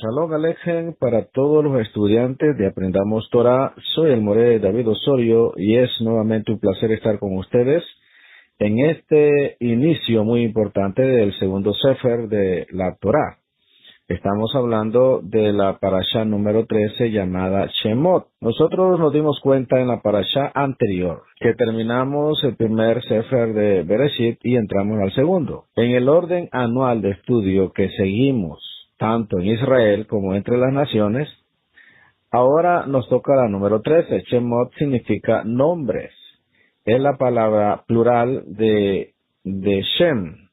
Shalom Alejem para todos los estudiantes de Aprendamos Torah. Soy el Moré David Osorio y es nuevamente un placer estar con ustedes en este inicio muy importante del segundo Sefer de la Torah. Estamos hablando de la parashá número 13 llamada Shemot. Nosotros nos dimos cuenta en la parashá anterior que terminamos el primer Sefer de Bereshit y entramos al segundo. En el orden anual de estudio que seguimos tanto en Israel como entre las naciones, ahora nos toca la número 13. Shemot significa nombres. Es la palabra plural de Shem.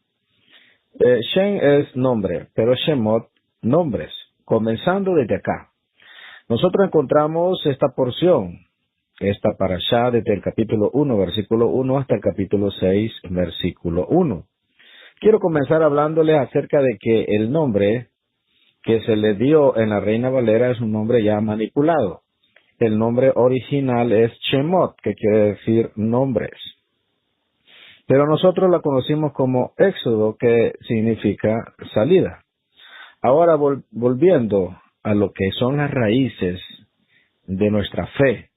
Shem es nombre, pero Shemot, nombres. Comenzando desde acá. Nosotros encontramos esta porción, esta parashá, desde el capítulo 1, versículo 1, hasta el capítulo 6, versículo 1. Quiero comenzar hablándole acerca de que el nombre que se le dio en la Reina Valera es un nombre ya manipulado. El nombre original es Shemot, que quiere decir nombres. Pero nosotros la conocimos como Éxodo, que significa salida. Ahora, volviendo a lo que son las raíces de nuestra fe,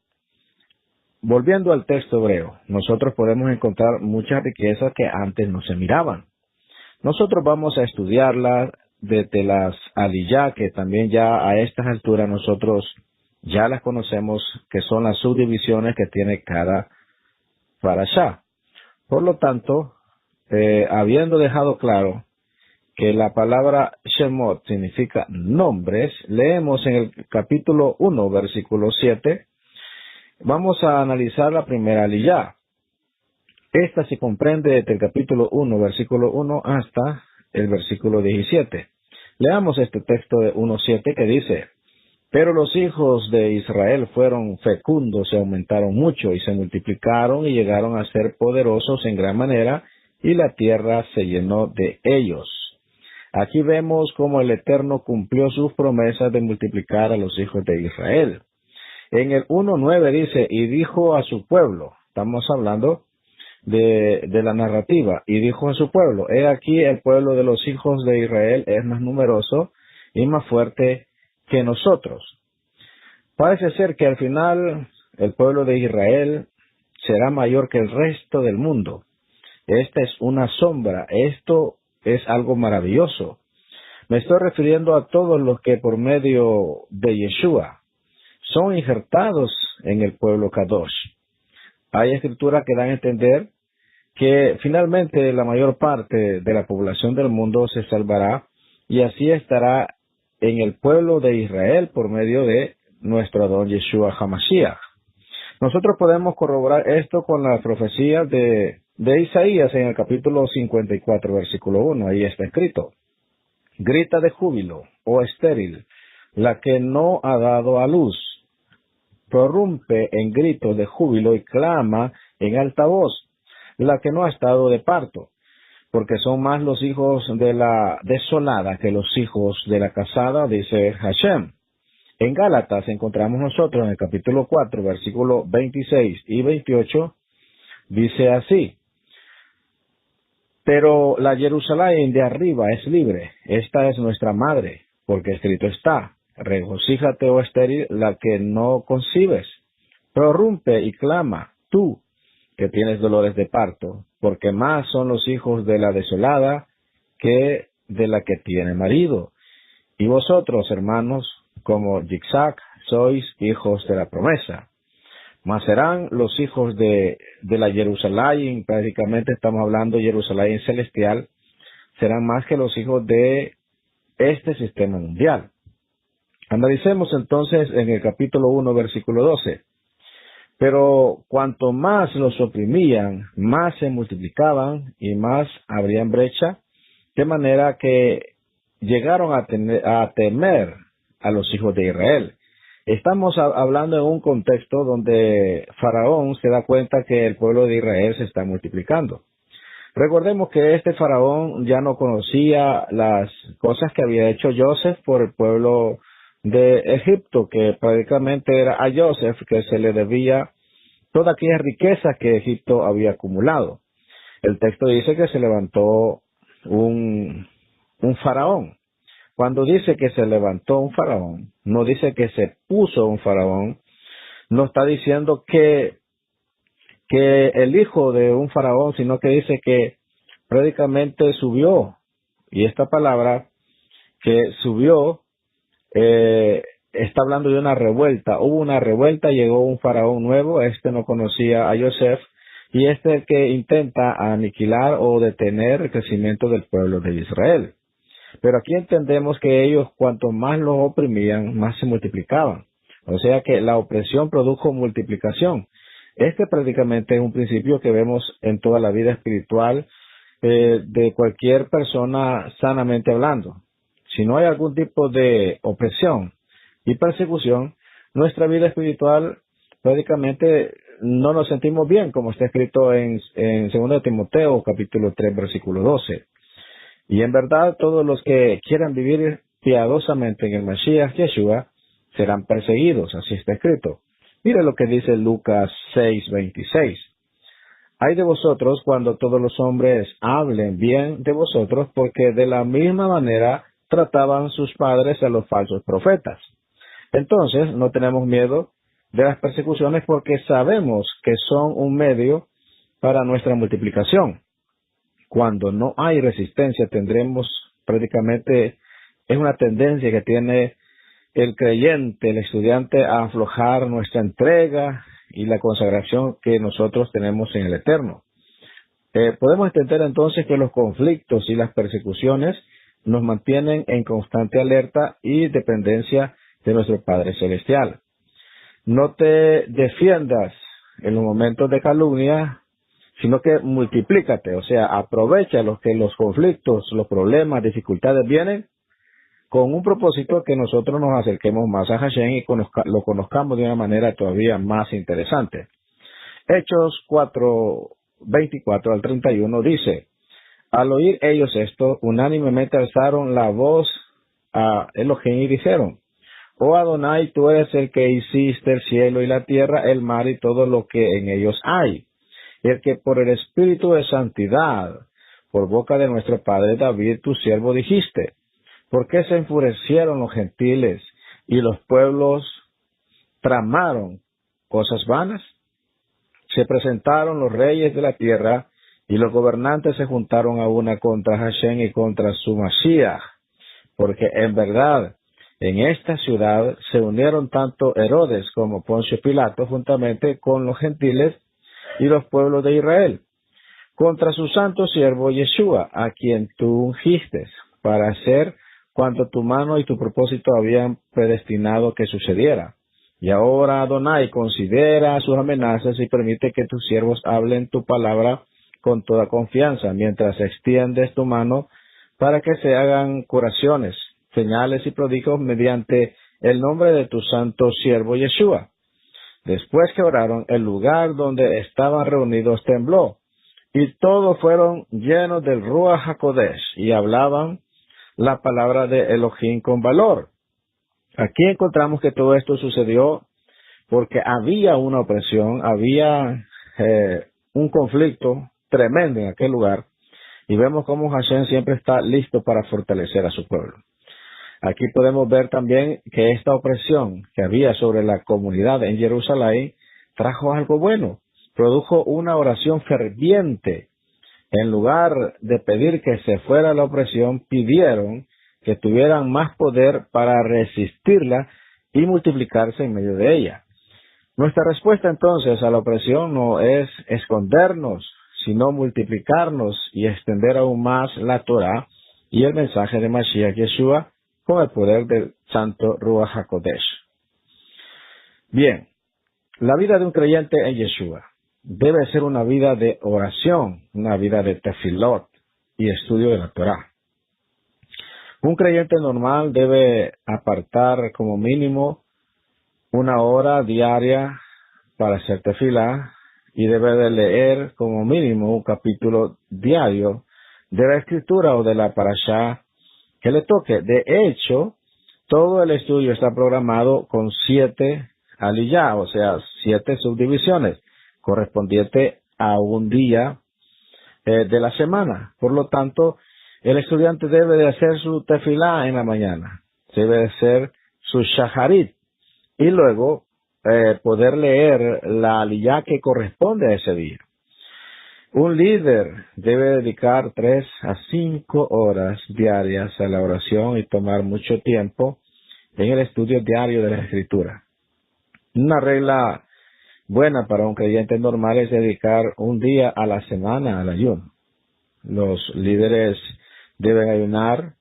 volviendo al texto hebreo, nosotros podemos encontrar muchas riquezas que antes no se miraban. Nosotros vamos a estudiarlas desde las aliyá, que también ya a estas alturas nosotros ya las conocemos, que son las subdivisiones que tiene cada parashá. Por lo tanto, habiendo dejado claro que la palabra Shemot significa nombres, leemos en el capítulo 1, versículo 7, vamos a analizar la primera aliyá. Esta se comprende desde el capítulo 1, versículo 1 hasta el versículo 17. Leamos este texto de 1:7 que dice: Pero los hijos de Israel fueron fecundos, se aumentaron mucho y se multiplicaron y llegaron a ser poderosos en gran manera, y la tierra se llenó de ellos. Aquí vemos cómo el Eterno cumplió sus promesas de multiplicar a los hijos de Israel. En el 1:9 dice: y dijo a su pueblo, estamos hablando de la narrativa, y dijo a su pueblo: he aquí el pueblo de los hijos de Israel es más numeroso y más fuerte que nosotros. Parece ser que al final el pueblo de Israel será mayor que el resto del mundo. Esta es una sombra, esto es algo maravilloso. Me estoy refiriendo a todos los que por medio de Yeshua son injertados en el pueblo Kadosh. Hay escrituras que dan a entender que finalmente la mayor parte de la población del mundo se salvará y así estará en el pueblo de Israel por medio de nuestro Adón Yeshua HaMashiach. Nosotros podemos corroborar esto con las profecías de Isaías en el capítulo 54, versículo 1. Ahí está escrito: grita de júbilo, oh estéril, la que no ha dado a luz. Prorrumpe en gritos de júbilo y clama en alta voz, la que no ha estado de parto, porque son más los hijos de la desolada que los hijos de la casada, dice Hashem. En Gálatas encontramos nosotros en el capítulo 4, versículo 26 y 28, dice así: pero la Jerusalén de arriba es libre, esta es nuestra madre, porque escrito está: regocíjate, oh estéril, la que no concibes, prorrumpe y clama, tú que tienes dolores de parto, porque más son los hijos de la desolada que de la que tiene marido. Y vosotros, hermanos, como Yitzhak, sois hijos de la promesa. Mas serán los hijos de la Jerusalén, prácticamente estamos hablando de Jerusalén celestial, serán más que los hijos de este sistema mundial. Analicemos entonces en el capítulo 1, versículo 12. Pero cuanto más los oprimían, más se multiplicaban y más abrían brecha, de manera que llegaron a temer a los hijos de Israel. Estamos hablando en un contexto donde Faraón se da cuenta que el pueblo de Israel se está multiplicando. Recordemos que este Faraón ya no conocía las cosas que había hecho Joseph por el pueblo de Egipto, que prácticamente era a Joseph que se le debía toda aquella riqueza que Egipto había acumulado. El texto dice que se levantó un faraón. cuando dice que se levantó un faraón, no dice que se puso un faraón, no está diciendo que el hijo de un faraón, sino que dice que prácticamente subió. Y esta palabra que subió está hablando de una revuelta. Hubo una revuelta, llegó un faraón nuevo, este no conocía a Yosef, y este es el que intenta aniquilar o detener el crecimiento del pueblo de Israel. Pero aquí entendemos que ellos, cuanto más los oprimían, más se multiplicaban. O sea que la opresión produjo multiplicación. Este prácticamente es un principio que vemos en toda la vida espiritual de cualquier persona sanamente hablando. Si no hay algún tipo de opresión y persecución, nuestra vida espiritual prácticamente no nos sentimos bien, como está escrito en 2 Timoteo capítulo 3 versículo 12. Y en verdad todos los que quieran vivir piadosamente en el Mashiach Yeshua serán perseguidos, así está escrito. Mire lo que dice Lucas 6:26. Hay de vosotros cuando todos los hombres hablen bien de vosotros, porque de la misma manera trataban sus padres a los falsos profetas. Entonces, no tenemos miedo de las persecuciones porque sabemos que son un medio para nuestra multiplicación. Cuando no hay resistencia, tendremos prácticamente, es una tendencia que tiene el creyente, el estudiante, a aflojar nuestra entrega y la consagración que nosotros tenemos en el Eterno. Podemos entender entonces que los conflictos y las persecuciones nos mantienen en constante alerta y dependencia de nuestro Padre Celestial. No te defiendas en los momentos de calumnia, sino que multiplícate, o sea, aprovecha los que los conflictos, los problemas, dificultades vienen con un propósito que nosotros nos acerquemos más a Hashem y lo conozcamos de una manera todavía más interesante. Hechos 4:24 al 31 dice: al oír ellos esto, unánimemente alzaron la voz a Elohim y dijeron: oh Adonai, tú eres el que hiciste el cielo y la tierra, el mar y todo lo que en ellos hay, y el que por el Espíritu de santidad, por boca de nuestro padre David, tu siervo, dijiste: ¿por qué se enfurecieron los gentiles y los pueblos tramaron cosas vanas? Se presentaron los reyes de la tierra y los gobernantes se juntaron a una contra Hashem y contra su Mashiach, porque en verdad en esta ciudad se unieron tanto Herodes como Poncio Pilato juntamente con los gentiles y los pueblos de Israel, contra su santo siervo Yeshua, a quien tú ungiste, para hacer cuanto tu mano y tu propósito habían predestinado que sucediera. Y ahora, Adonai, considera sus amenazas y permite que tus siervos hablen tu palabra con toda confianza, mientras extiendes tu mano para que se hagan curaciones, señales y prodigios mediante el nombre de tu santo siervo Yeshua. Después que oraron, el lugar donde estaban reunidos tembló, y todos fueron llenos del Ruach HaKodesh, y hablaban la palabra de Elohim con valor. Aquí encontramos que todo esto sucedió porque había una opresión, había un conflicto tremendo en aquel lugar, y vemos cómo Hashem siempre está listo para fortalecer a su pueblo. Aquí podemos ver también que esta opresión que había sobre la comunidad en Jerusalén trajo algo bueno, produjo una oración ferviente. En lugar de pedir que se fuera la opresión, pidieron que tuvieran más poder para resistirla y multiplicarse en medio de ella. Nuestra respuesta entonces a la opresión no es escondernos, sino multiplicarnos y extender aún más la Torah y el mensaje de Mashiach Yeshua con el poder del santo Ruach HaKodesh. Bien, la vida de un creyente en Yeshua debe ser una vida de oración, una vida de tefilot y estudio de la Torah. Un creyente normal debe apartar como mínimo 1 hora diaria para hacer tefilá y debe de leer como mínimo un capítulo diario de la escritura o de la parashá que le toque. De hecho, todo el estudio está programado con 7 aliyah, o sea, 7 subdivisiones, correspondiente a un día de la semana. Por lo tanto, El estudiante debe de hacer su tefilá en la mañana, debe de hacer su shaharit y luego poder leer la aliyá que corresponde a ese día. Un líder debe dedicar 3 a 5 horas diarias a la oración y tomar mucho tiempo en el estudio diario de la Escritura. Una regla buena para un creyente normal es dedicar un día a la semana al ayuno. Los líderes deben ayunar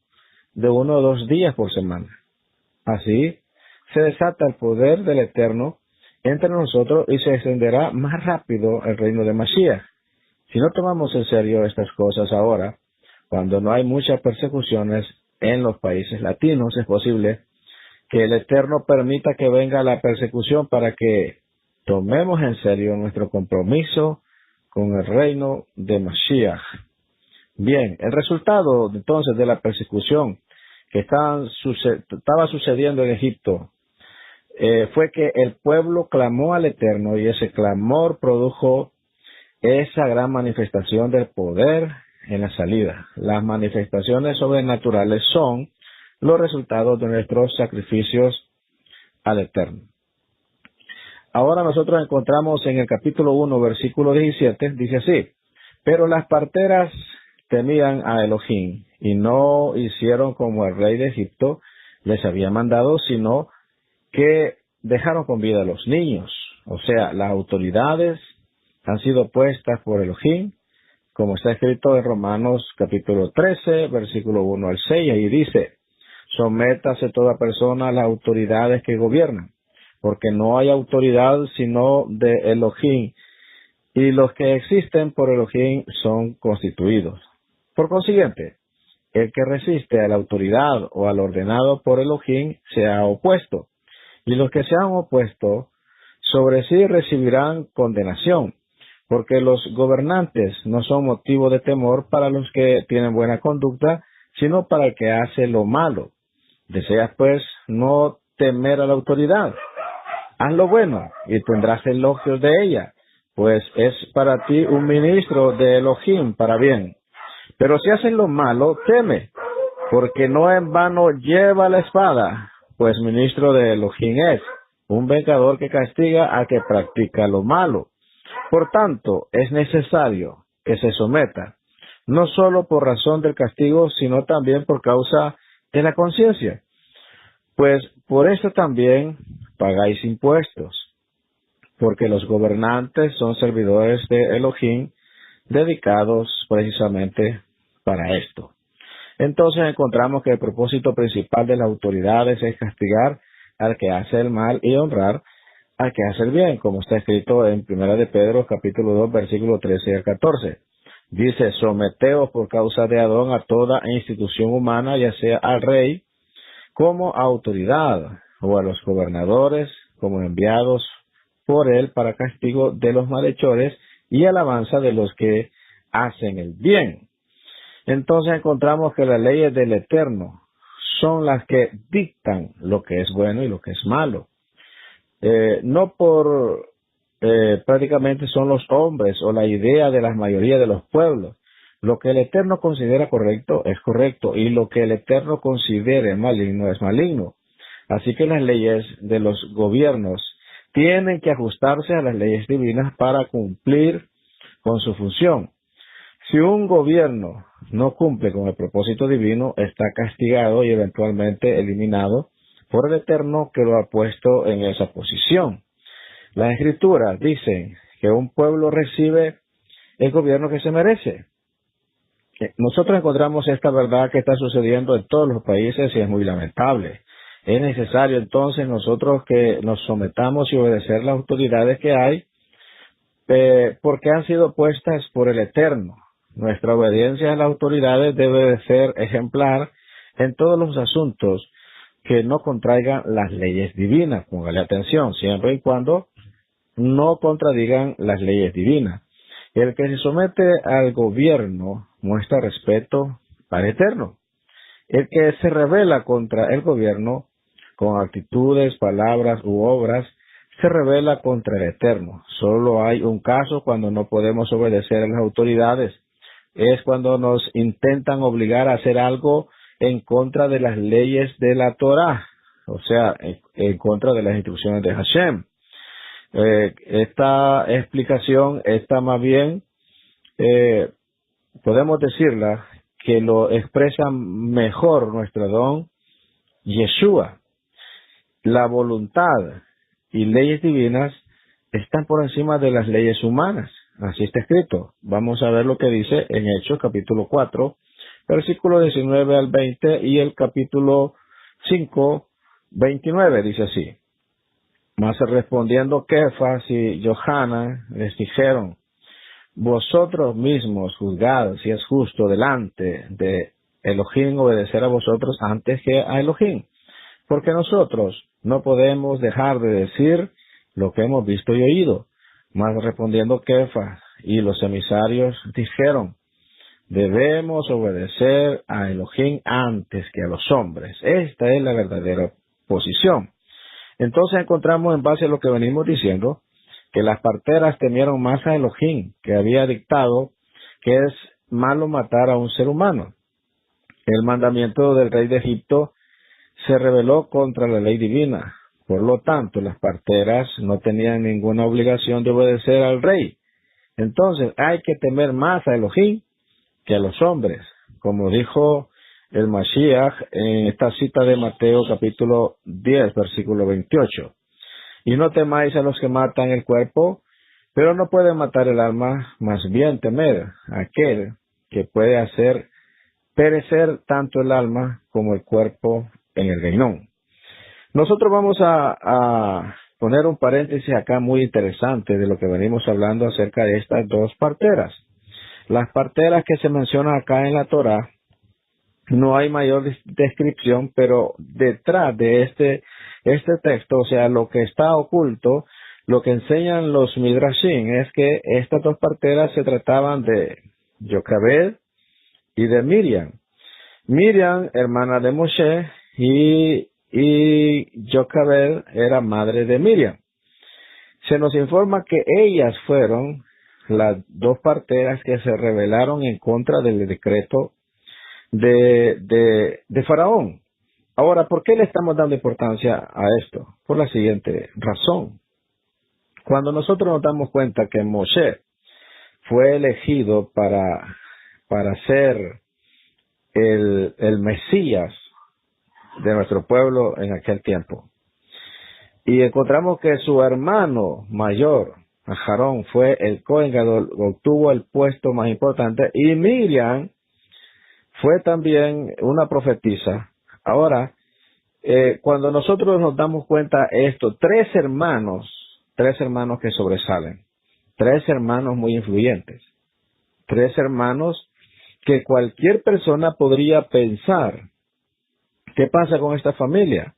de 1 o 2 días por semana. Así se desata el poder del Eterno entre nosotros y se extenderá más rápido el reino de Mashiach. Si no tomamos en serio estas cosas ahora, cuando no hay muchas persecuciones en los países latinos, es posible que el Eterno permita que venga la persecución para que tomemos en serio nuestro compromiso con el reino de Mashiach. Bien, el resultado entonces de la persecución que estaba sucediendo en Egipto fue que el pueblo clamó al Eterno y ese clamor produjo esa gran manifestación del poder en la salida. Las manifestaciones sobrenaturales son los resultados de nuestros sacrificios al Eterno. Ahora nosotros encontramos en el capítulo 1, versículo 17, dice así: pero las parteras temían a Elohim y no hicieron como el rey de Egipto les había mandado, sino que dejaron con vida a los niños. O sea, las autoridades han sido puestas por Elohim, como está escrito en Romanos capítulo 13, versículo 1 al 6, ahí dice: sométase toda persona a las autoridades que gobiernan, porque no hay autoridad sino de Elohim, y los que existen por Elohim son constituidos. Por consiguiente, el que resiste a la autoridad o al ordenado por Elohim se ha opuesto, y los que se han opuesto sobre sí recibirán condenación, porque los gobernantes no son motivo de temor para los que tienen buena conducta, sino para el que hace lo malo. Deseas pues no temer a la autoridad. Haz lo bueno y tendrás elogios de ella, pues es para ti un ministro de Elohim para bien. Pero si haces lo malo, teme, porque no en vano lleva la espada, pues ministro de Elohim es, un vengador que castiga al que practica lo malo. Por tanto, es necesario que se someta, no solo por razón del castigo, sino también por causa de la conciencia. Pues por esto también pagáis impuestos, porque los gobernantes son servidores de Elohim, dedicados precisamente para esto. Entonces encontramos que el propósito principal de las autoridades es castigar al que hace el mal y honrar al que hace el bien, como está escrito en 1 de Pedro capítulo 2 versículo 13 al 14. Dice: someteos por causa de Adón a toda institución humana, ya sea al rey como autoridad, o a los gobernadores como enviados por él para castigo de los malhechores y alabanza de los que hacen el bien. Entonces encontramos que las leyes del Eterno son las que dictan lo que es bueno y lo que es malo. No por prácticamente son los hombres o la idea de la mayoría de los pueblos. Lo que el Eterno considera correcto es correcto, y lo que el Eterno considere maligno es maligno. Así que las leyes de los gobiernos tienen que ajustarse a las leyes divinas para cumplir con su función. Si un gobierno no cumple con el propósito divino, está castigado y eventualmente eliminado por el Eterno que lo ha puesto en esa posición. Las Escrituras dicen que un pueblo recibe el gobierno que se merece. Nosotros encontramos esta verdad que está sucediendo en todos los países y es muy lamentable. Es necesario entonces nosotros que nos sometamos y obedecer las autoridades que hay, porque han sido puestas por el Eterno. Nuestra obediencia a las autoridades debe de ser ejemplar en todos los asuntos que no contraigan las leyes divinas. Póngale atención, siempre y cuando no contradigan las leyes divinas. El que se somete al gobierno muestra respeto al Eterno. El que se rebela contra el gobierno con actitudes, palabras u obras, se rebela contra el Eterno. Solo hay un caso cuando no podemos obedecer a las autoridades, es cuando nos intentan obligar a hacer algo en contra de las leyes de la Torá, o sea, en contra de las instrucciones de Hashem. Esta explicación está más bien, podemos decirla, que lo expresa mejor nuestro don Yeshua. La voluntad y leyes divinas están por encima de las leyes humanas. Así está escrito. Vamos a ver lo que dice en Hechos capítulo 4, versículo 19 al 20 y el capítulo 5, 29. Dice así. Mas respondiendo Kefas y Johanan les dijeron, vosotros mismos juzgad si es justo delante de Elohim obedecer a vosotros antes que a Elohim. Porque nosotros no podemos dejar de decir lo que hemos visto y oído. Mas respondiendo Kefas y los emisarios dijeron, debemos obedecer a Elohim antes que a los hombres. Esta es la verdadera posición. Entonces encontramos, en base a lo que venimos diciendo, que las parteras temieron más a Elohim, que había dictado que es malo matar a un ser humano. El mandamiento del rey de Egipto se rebeló contra la ley divina. Por lo tanto, las parteras no tenían ninguna obligación de obedecer al rey. Entonces, hay que temer más a Elohim que a los hombres, como dijo el Mashiach en esta cita de Mateo capítulo 10, versículo 28. Y no temáis a los que matan el cuerpo, pero no pueden matar el alma, más bien temer a aquel que puede hacer perecer tanto el alma como el cuerpo en el Gehinnom. Nosotros vamos a poner un paréntesis acá muy interesante de lo que venimos hablando acerca de estas dos parteras. Las parteras que se mencionan acá en la Torá, no hay mayor descripción, pero detrás de este texto, o sea, lo que está oculto, lo que enseñan los Midrashim es que estas dos parteras se trataban de Jochebed y de Miriam. Miriam, hermana de Moshe, y Jochebed era madre de Miriam. Se nos informa que ellas fueron las dos parteras que se rebelaron en contra del decreto de Faraón. Ahora, ¿por qué le estamos dando importancia a esto? Por la siguiente razón. Cuando nosotros nos damos cuenta que Moshe fue elegido para ser el Mesías de nuestro pueblo en aquel tiempo, y encontramos que su hermano mayor, Aarón, fue el Cohen Gadol, obtuvo el puesto más importante, y Miriam fue también una profetisa. Ahora, cuando nosotros nos damos cuenta de esto, tres hermanos que sobresalen, tres hermanos muy influyentes, tres hermanos que cualquier persona podría pensar, ¿qué pasa con esta familia?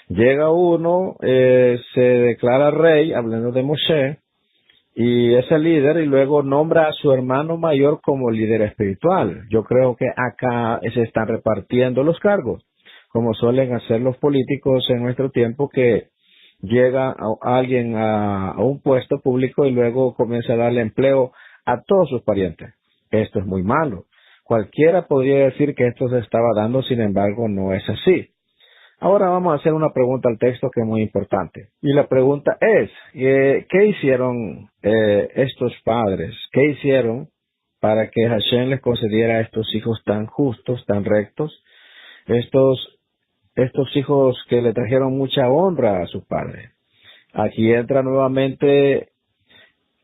Llega uno, se declara rey, hablando de Moshe, y es el líder, y luego nombra a su hermano mayor como líder espiritual. Yo creo que acá se están repartiendo los cargos, como suelen hacer los políticos en nuestro tiempo, que llega alguien a un puesto público y luego comienza a darle empleo a todos sus parientes. Esto es muy malo. Cualquiera podría decir que esto se estaba dando, sin embargo, no es así. Ahora vamos a hacer una pregunta al texto que es muy importante. Y la pregunta es, ¿qué hicieron estos padres? ¿Qué hicieron para que Hashem les concediera a estos hijos tan justos, tan rectos? Estos hijos que le trajeron mucha honra a su padre. Aquí entra nuevamente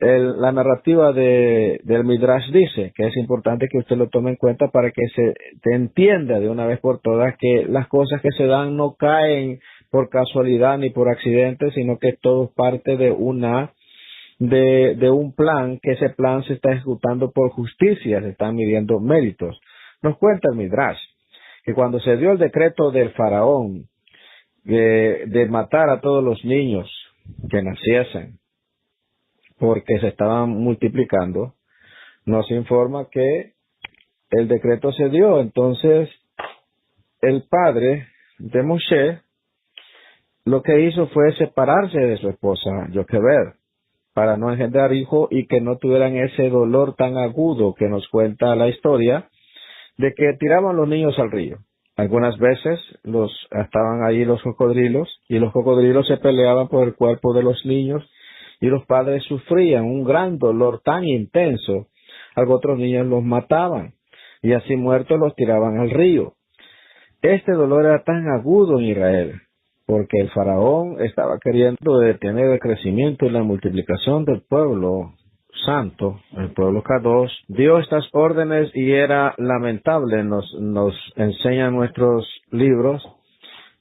la narrativa del Midrash, dice que es importante que usted lo tome en cuenta para que se entienda de una vez por todas que las cosas que se dan no caen por casualidad ni por accidente, sino que todo es parte de un plan, que ese plan se está ejecutando por justicia, se están midiendo méritos. Nos cuenta el Midrash que cuando se dio el decreto del faraón de matar a todos los niños que naciesen, porque se estaban multiplicando, nos informa que el decreto se dio. Entonces, el padre de Moshe lo que hizo fue separarse de su esposa Jochebed para no engendrar hijo y que no tuvieran ese dolor tan agudo que nos cuenta la historia de que tiraban los niños al río. Algunas veces estaban ahí los cocodrilos y los cocodrilos se peleaban por el cuerpo de los niños y los padres sufrían un gran dolor tan intenso. Algunos otros niños los mataban y así muertos los tiraban al río. Este dolor era tan agudo en Israel porque el faraón estaba queriendo detener el crecimiento y la multiplicación del pueblo santo, el pueblo Kadosh. Dio estas órdenes y era lamentable, nos enseñan nuestros libros,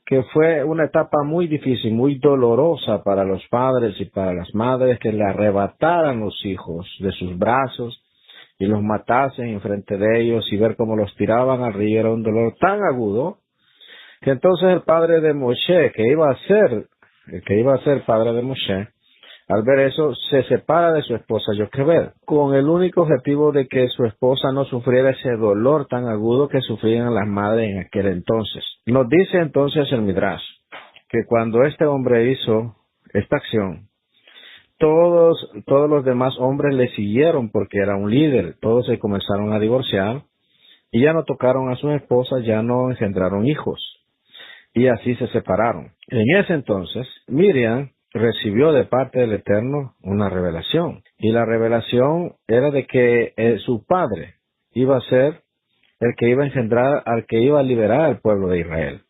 que fue una etapa muy difícil, muy dolorosa para los padres y para las madres que le arrebataran los hijos de sus brazos y los matasen enfrente de ellos y ver cómo los tiraban al río era un dolor tan agudo que entonces el padre de Moshe, el que iba a ser padre de Moshe, al ver eso, se separa de su esposa Joquebed, con el único objetivo de que su esposa no sufriera ese dolor tan agudo que sufrían las madres en aquel entonces. Nos dice entonces el Midrash que cuando este hombre hizo esta acción, todos los demás hombres le siguieron porque era un líder, todos se comenzaron a divorciar y ya no tocaron a sus esposas, ya no engendraron hijos y así se separaron. En ese entonces, Miriam recibió de parte del Eterno una revelación. Y la revelación era de que su padre iba a ser el que iba a engendrar al que iba a liberar al pueblo de Israel.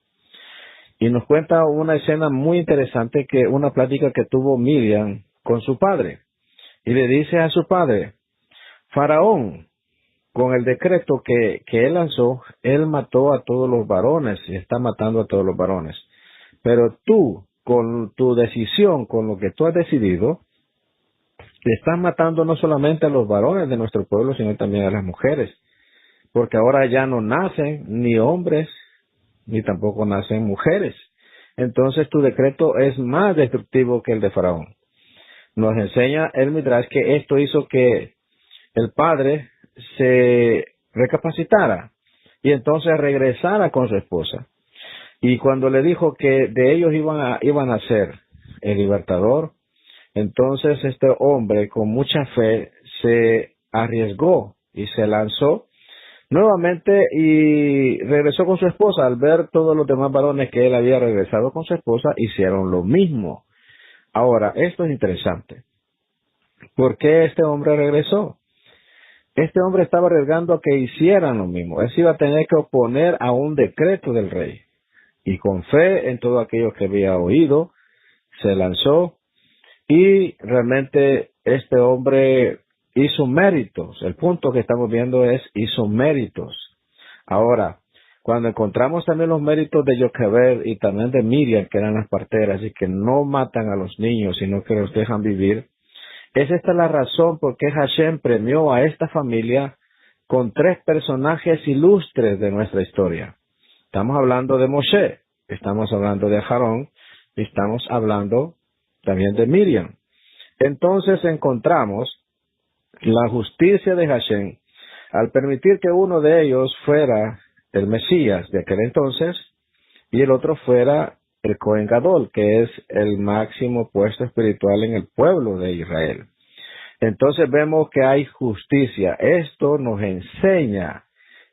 Y nos cuenta una escena muy interesante, que una plática que tuvo Miriam con su padre. Y le dice a su padre: Faraón, con el decreto que él lanzó, él mató a todos los varones y está matando a todos los varones. Pero tú, con tu decisión, con lo que tú has decidido, estás matando no solamente a los varones de nuestro pueblo, sino también a las mujeres. Porque ahora ya no nacen ni hombres, ni tampoco nacen mujeres. Entonces tu decreto es más destructivo que el de Faraón. Nos enseña el Midrash que esto hizo que el padre se recapacitara y entonces regresara con su esposa. Y cuando le dijo que de ellos iban a ser el libertador, entonces este hombre con mucha fe se arriesgó y se lanzó nuevamente y regresó con su esposa. Al ver todos los demás varones que él había regresado con su esposa, hicieron lo mismo. Ahora, esto es interesante. ¿Por qué este hombre regresó? Este hombre estaba arriesgando a que hicieran lo mismo. Él se iba a tener que oponer a un decreto del rey. Y con fe en todo aquello que había oído, se lanzó y realmente este hombre hizo méritos. El punto que estamos viendo es hizo méritos. Ahora, cuando encontramos también los méritos de Joquebed y también de Miriam, que eran las parteras y que no matan a los niños, sino que los dejan vivir, es esta la razón por qué Hashem premió a esta familia con 3 personajes ilustres de nuestra historia. Estamos hablando de Moshe, estamos hablando de Aarón y estamos hablando también de Miriam. Entonces encontramos la justicia de Hashem al permitir que uno de ellos fuera el Mesías de aquel entonces y el otro fuera el Cohen Gadol, que es el máximo puesto espiritual en el pueblo de Israel. Entonces vemos que hay justicia. Esto nos enseña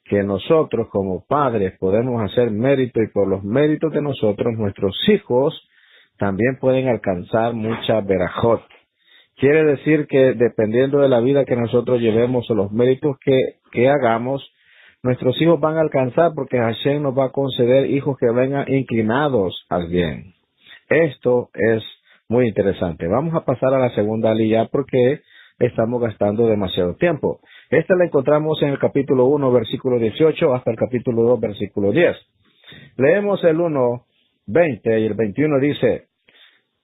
que nosotros como padres podemos hacer mérito y por los méritos de nosotros nuestros hijos también pueden alcanzar mucha verajot. Quiere decir que dependiendo de la vida que nosotros llevemos o los méritos que hagamos, nuestros hijos van a alcanzar porque Hashem nos va a conceder hijos que vengan inclinados al bien. Esto es muy interesante. Vamos a pasar a la segunda aliyá porque estamos gastando demasiado tiempo. Esta la encontramos en el capítulo 1, versículo 18 hasta el capítulo 2, versículo 10. Leemos el 1, 20 y el 21 dice: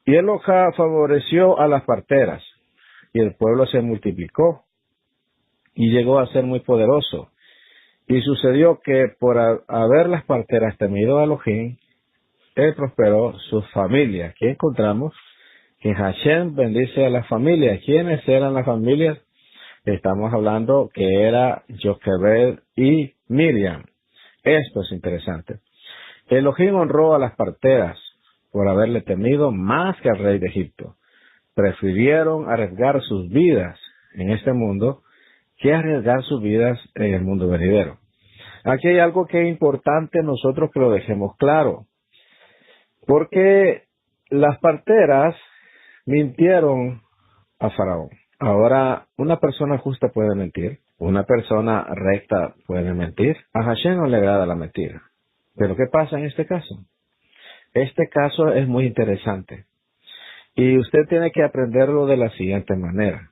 Y Elohá favoreció a las parteras, y el pueblo se multiplicó, y llegó a ser muy poderoso. Y sucedió que por haber las parteras temido a Elohim, él prosperó su familia. Aquí encontramos que Hashem bendice a las familias. ¿Quiénes eran las familias? Estamos hablando que era Joquebed y Miriam. Esto es interesante. Elohim honró a las parteras por haberle temido más que al rey de Egipto. prefirieron arriesgar sus vidas en este mundo que arriesgar sus vidas en el mundo venidero. Aquí hay algo que es importante nosotros que lo dejemos claro, porque las parteras mintieron a Faraón. Ahora, una persona justa puede mentir, una persona recta puede mentir. A Hashem no le agrada la mentira. Pero ¿qué pasa en este caso? Este caso es muy interesante y usted tiene que aprenderlo de la siguiente manera,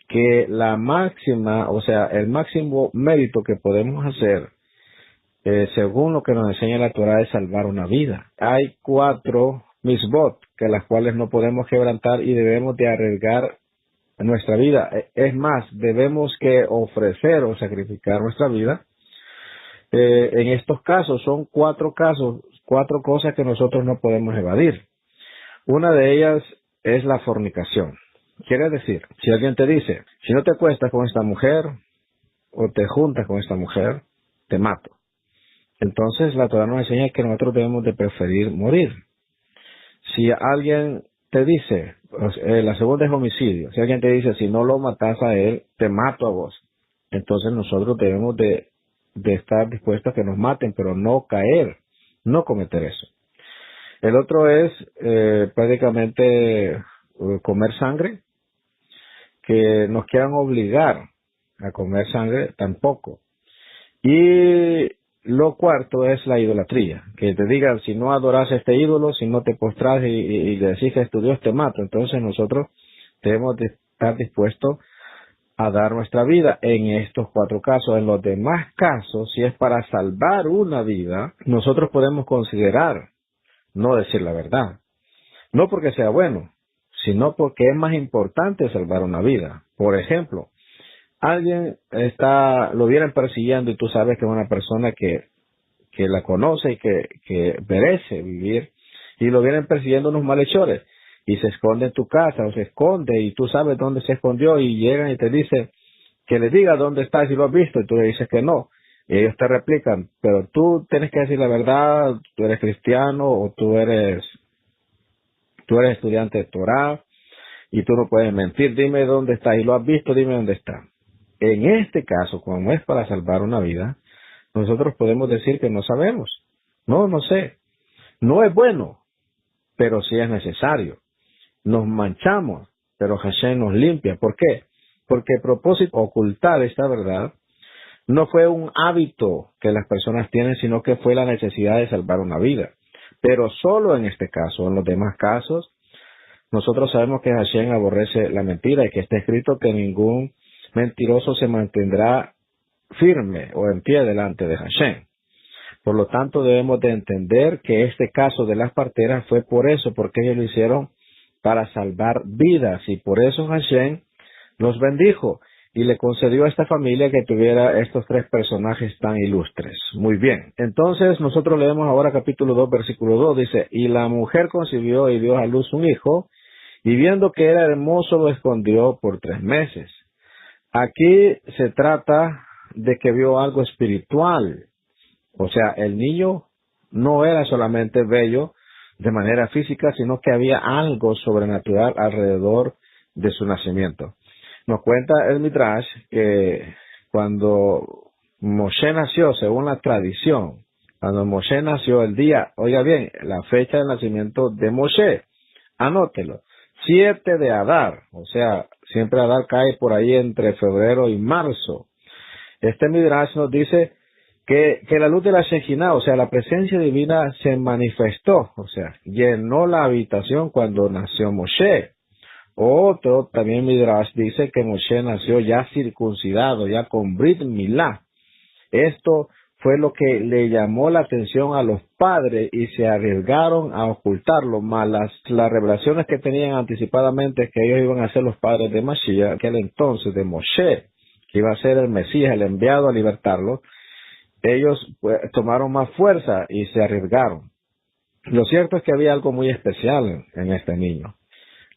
que la máxima, o sea, el máximo mérito que podemos hacer, según lo que nos enseña la Torah, es salvar una vida. Hay 4 misbot, que las cuales no podemos quebrantar y debemos de arriesgar nuestra vida. Es más, debemos que ofrecer o sacrificar nuestra vida. En estos casos son 4 casos, 4 cosas que nosotros no podemos evadir. Una de ellas es la fornicación. Quiere decir, si alguien te dice, si no te acuestas con esta mujer o te juntas con esta mujer, te mato. Entonces la Torah nos enseña que nosotros debemos de preferir morir. Si alguien te dice, la segunda es homicidio, si alguien te dice, si no lo matas a él, te mato a vos. Entonces nosotros debemos de estar dispuestos a que nos maten, pero no caer, no cometer eso. El otro es prácticamente comer sangre, que nos quieran obligar a comer sangre, tampoco. Y lo cuarto es la idolatría, que te digan, si no adoras a este ídolo, si no te postras y le decís que es tu Dios, te mato. Entonces nosotros debemos de estar dispuestos a dar nuestra vida en estos 4 casos. En los demás casos, si es para salvar una vida, nosotros podemos considerar no decir la verdad. No porque sea bueno, sino porque es más importante salvar una vida. Por ejemplo, alguien lo vienen persiguiendo y tú sabes que es una persona que la conoce y que merece vivir, y lo vienen persiguiendo unos malhechores y se esconde en tu casa o se esconde y tú sabes dónde se escondió y llegan y te dicen que le diga dónde está si lo has visto y tú le dices que no. Y ellos te replican, pero tú tienes que decir la verdad, tú eres cristiano o tú eres estudiante de Torah y tú no puedes mentir, dime dónde está, y lo has visto, dime dónde está. En este caso, como es para salvar una vida, nosotros podemos decir que no sabemos. No sé. No es bueno, pero sí es necesario. Nos manchamos, pero Hashem nos limpia. ¿Por qué? Porque el propósito de ocultar esta verdad no fue un hábito que las personas tienen, sino que fue la necesidad de salvar una vida. Pero solo en este caso. En los demás casos, nosotros sabemos que Hashem aborrece la mentira y que está escrito que ningún mentiroso se mantendrá firme o en pie delante de Hashem. Por lo tanto, debemos de entender que este caso de las parteras fue por eso, porque ellos lo hicieron para salvar vidas, y por eso Hashem los bendijo y le concedió a esta familia que tuviera estos 3 personajes tan ilustres. Muy bien. Entonces, nosotros leemos ahora capítulo 2, versículo 2, dice, y la mujer concibió y dio a luz un hijo, y viendo que era hermoso lo escondió por 3 meses. Aquí se trata de que vio algo espiritual. O sea, el niño no era solamente bello de manera física, sino que había algo sobrenatural alrededor de su nacimiento. Nos cuenta el Midrash que cuando Moshe nació, según la tradición, cuando Moshe nació el día, oiga bien, la fecha de nacimiento de Moshe, anótelo, 7 de Adar, o sea, siempre Adar cae por ahí entre febrero y marzo. Este Midrash nos dice que la luz de la Shejinah, o sea, la presencia divina se manifestó, o sea, llenó la habitación cuando nació Moshe. Otro, también Midrash dice que Moshe nació ya circuncidado, ya con Brit Milá. Esto fue lo que le llamó la atención a los padres y se arriesgaron a ocultarlo, más las revelaciones que tenían anticipadamente que ellos iban a ser los padres de Mashiach, aquel entonces de Moshe, que iba a ser el Mesías, el enviado a libertarlo. Ellos tomaron más fuerza y se arriesgaron. Lo cierto es que había algo muy especial en este niño.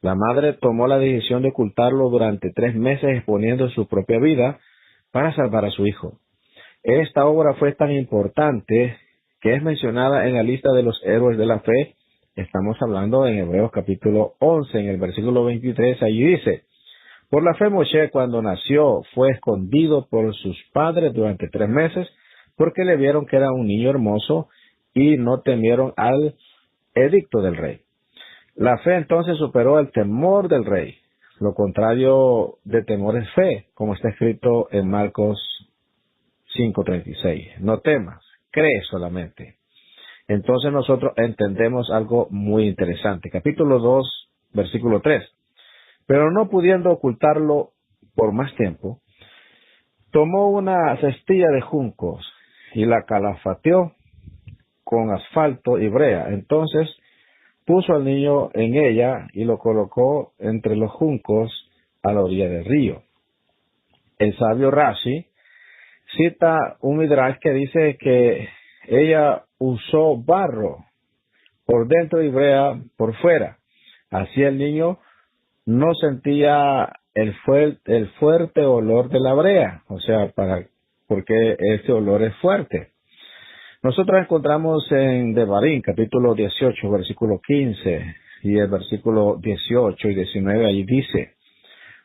La madre tomó la decisión de ocultarlo durante 3 meses, exponiendo su propia vida para salvar a su hijo. Esta obra fue tan importante que es mencionada en la lista de los héroes de la fe Estamos hablando en Hebreos capítulo 11, en el versículo 23, allí dice: por la fe Moshe, cuando nació, fue escondido por sus padres durante 3 meses, porque le vieron que era un niño hermoso y no temieron al edicto del rey. La fe entonces superó el temor del rey. Lo contrario de temor es fe, como está escrito en Marcos 5:36. No temas, cree solamente. Entonces nosotros entendemos algo muy interesante. Capítulo 2, versículo 3. Pero no pudiendo ocultarlo por más tiempo, tomó una cestilla de juncos y la calafateó con asfalto y brea. Entonces puso al niño en ella y lo colocó entre los juncos a la orilla del río. El sabio Rashi cita un midrash que dice que ella usó barro por dentro y brea por fuera. Así el niño no sentía el fuerte olor de la brea, o sea, porque ese olor es fuerte. Nosotros encontramos en Devarim, capítulo 18, versículo 15, y el versículo 18 y 19, allí dice: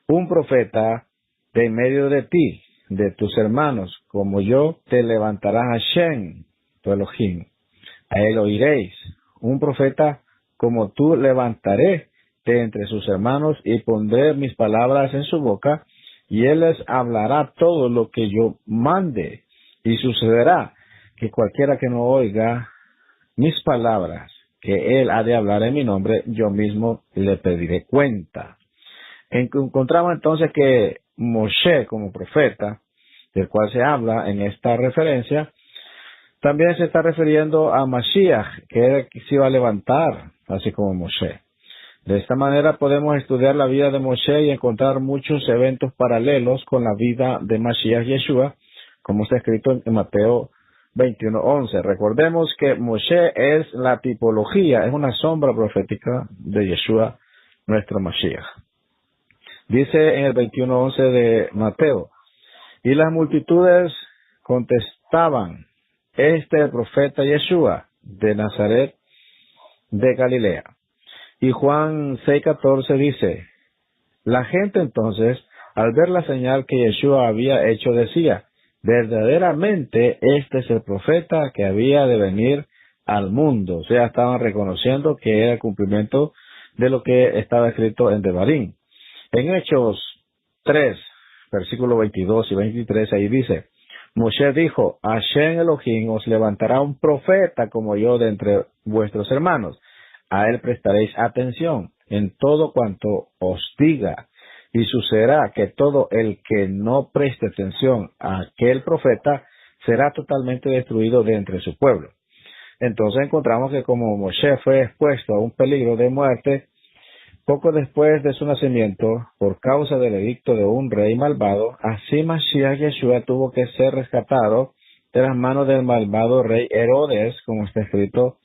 un profeta de en medio de ti, de tus hermanos, como yo, te levantará Hashem, tu Elohim. A él oiréis. Un profeta como tú levantaré de entre sus hermanos y pondré mis palabras en su boca, y él les hablará todo lo que yo mande. Y sucederá que cualquiera que no oiga mis palabras, que él ha de hablar en mi nombre, yo mismo le pediré cuenta. Encontramos entonces que Moshe, como profeta, del cual se habla en esta referencia, también se está refiriendo a Mashiach, que era que se iba a levantar, así como Moshe. De esta manera podemos estudiar la vida de Moshe y encontrar muchos eventos paralelos con la vida de Mashiach Yeshua, como está escrito en Mateo 21:11. Recordemos que Moshe es la tipología, es una sombra profética de Yeshua, nuestro Mashiach. Dice en el 21:11 de Mateo: y las multitudes contestaban: este es el profeta Yeshua de Nazaret de Galilea. Y Juan 6:14 dice: la gente entonces, al ver la señal que Yeshua había hecho, decía: verdaderamente este es el profeta que había de venir al mundo. O sea, estaban reconociendo que era el cumplimiento de lo que estaba escrito en Devarim. En Hechos 3, versículos 22 y 23, ahí dice: Moshe dijo: Hashem Elohim os levantará un profeta como yo de entre vuestros hermanos. A él prestaréis atención en todo cuanto os diga. Y sucederá que todo el que no preste atención a aquel profeta será totalmente destruido de entre su pueblo. Entonces encontramos que como Moshe fue expuesto a un peligro de muerte poco después de su nacimiento, por causa del edicto de un rey malvado, así Mashiach Yeshua tuvo que ser rescatado de las manos del malvado rey Herodes, como está escrito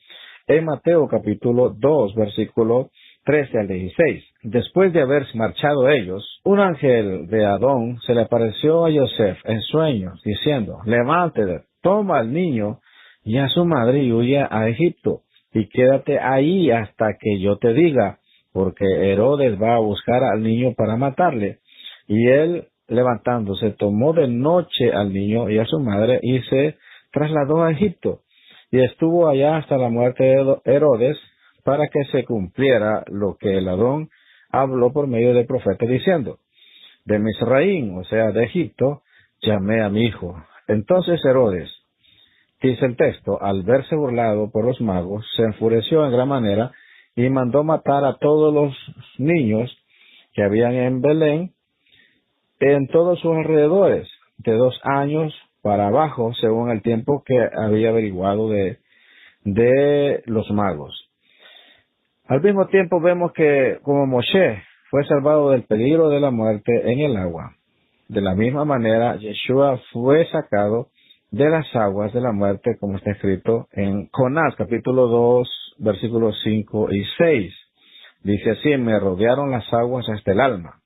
en Mateo capítulo 2, versículo 13 al 16. Después de haber marchado ellos, un ángel de Adón se le apareció a Yosef en sueños, diciendo: levántate, toma al niño y a su madre y huye a Egipto, y quédate ahí hasta que yo te diga, porque Herodes va a buscar al niño para matarle. Y él, levantándose, tomó de noche al niño y a su madre y se trasladó a Egipto. Y estuvo allá hasta la muerte de Herodes, para que se cumpliera lo que el Adón habló por medio del profeta, diciendo: de Misraín, o sea, de Egipto, llamé a mi hijo. Entonces Herodes, dice el texto, al verse burlado por los magos, se enfureció en gran manera y mandó matar a todos los niños que habían en Belén, en todos sus alrededores, de 2 años para abajo, según el tiempo que había averiguado de los magos. Al mismo tiempo vemos que como Moshe fue salvado del peligro de la muerte en el agua, de la misma manera Yeshua fue sacado de las aguas de la muerte, como está escrito en Jonás capítulo 2, versículos 5 y 6. Dice así: me rodearon las aguas hasta el alma,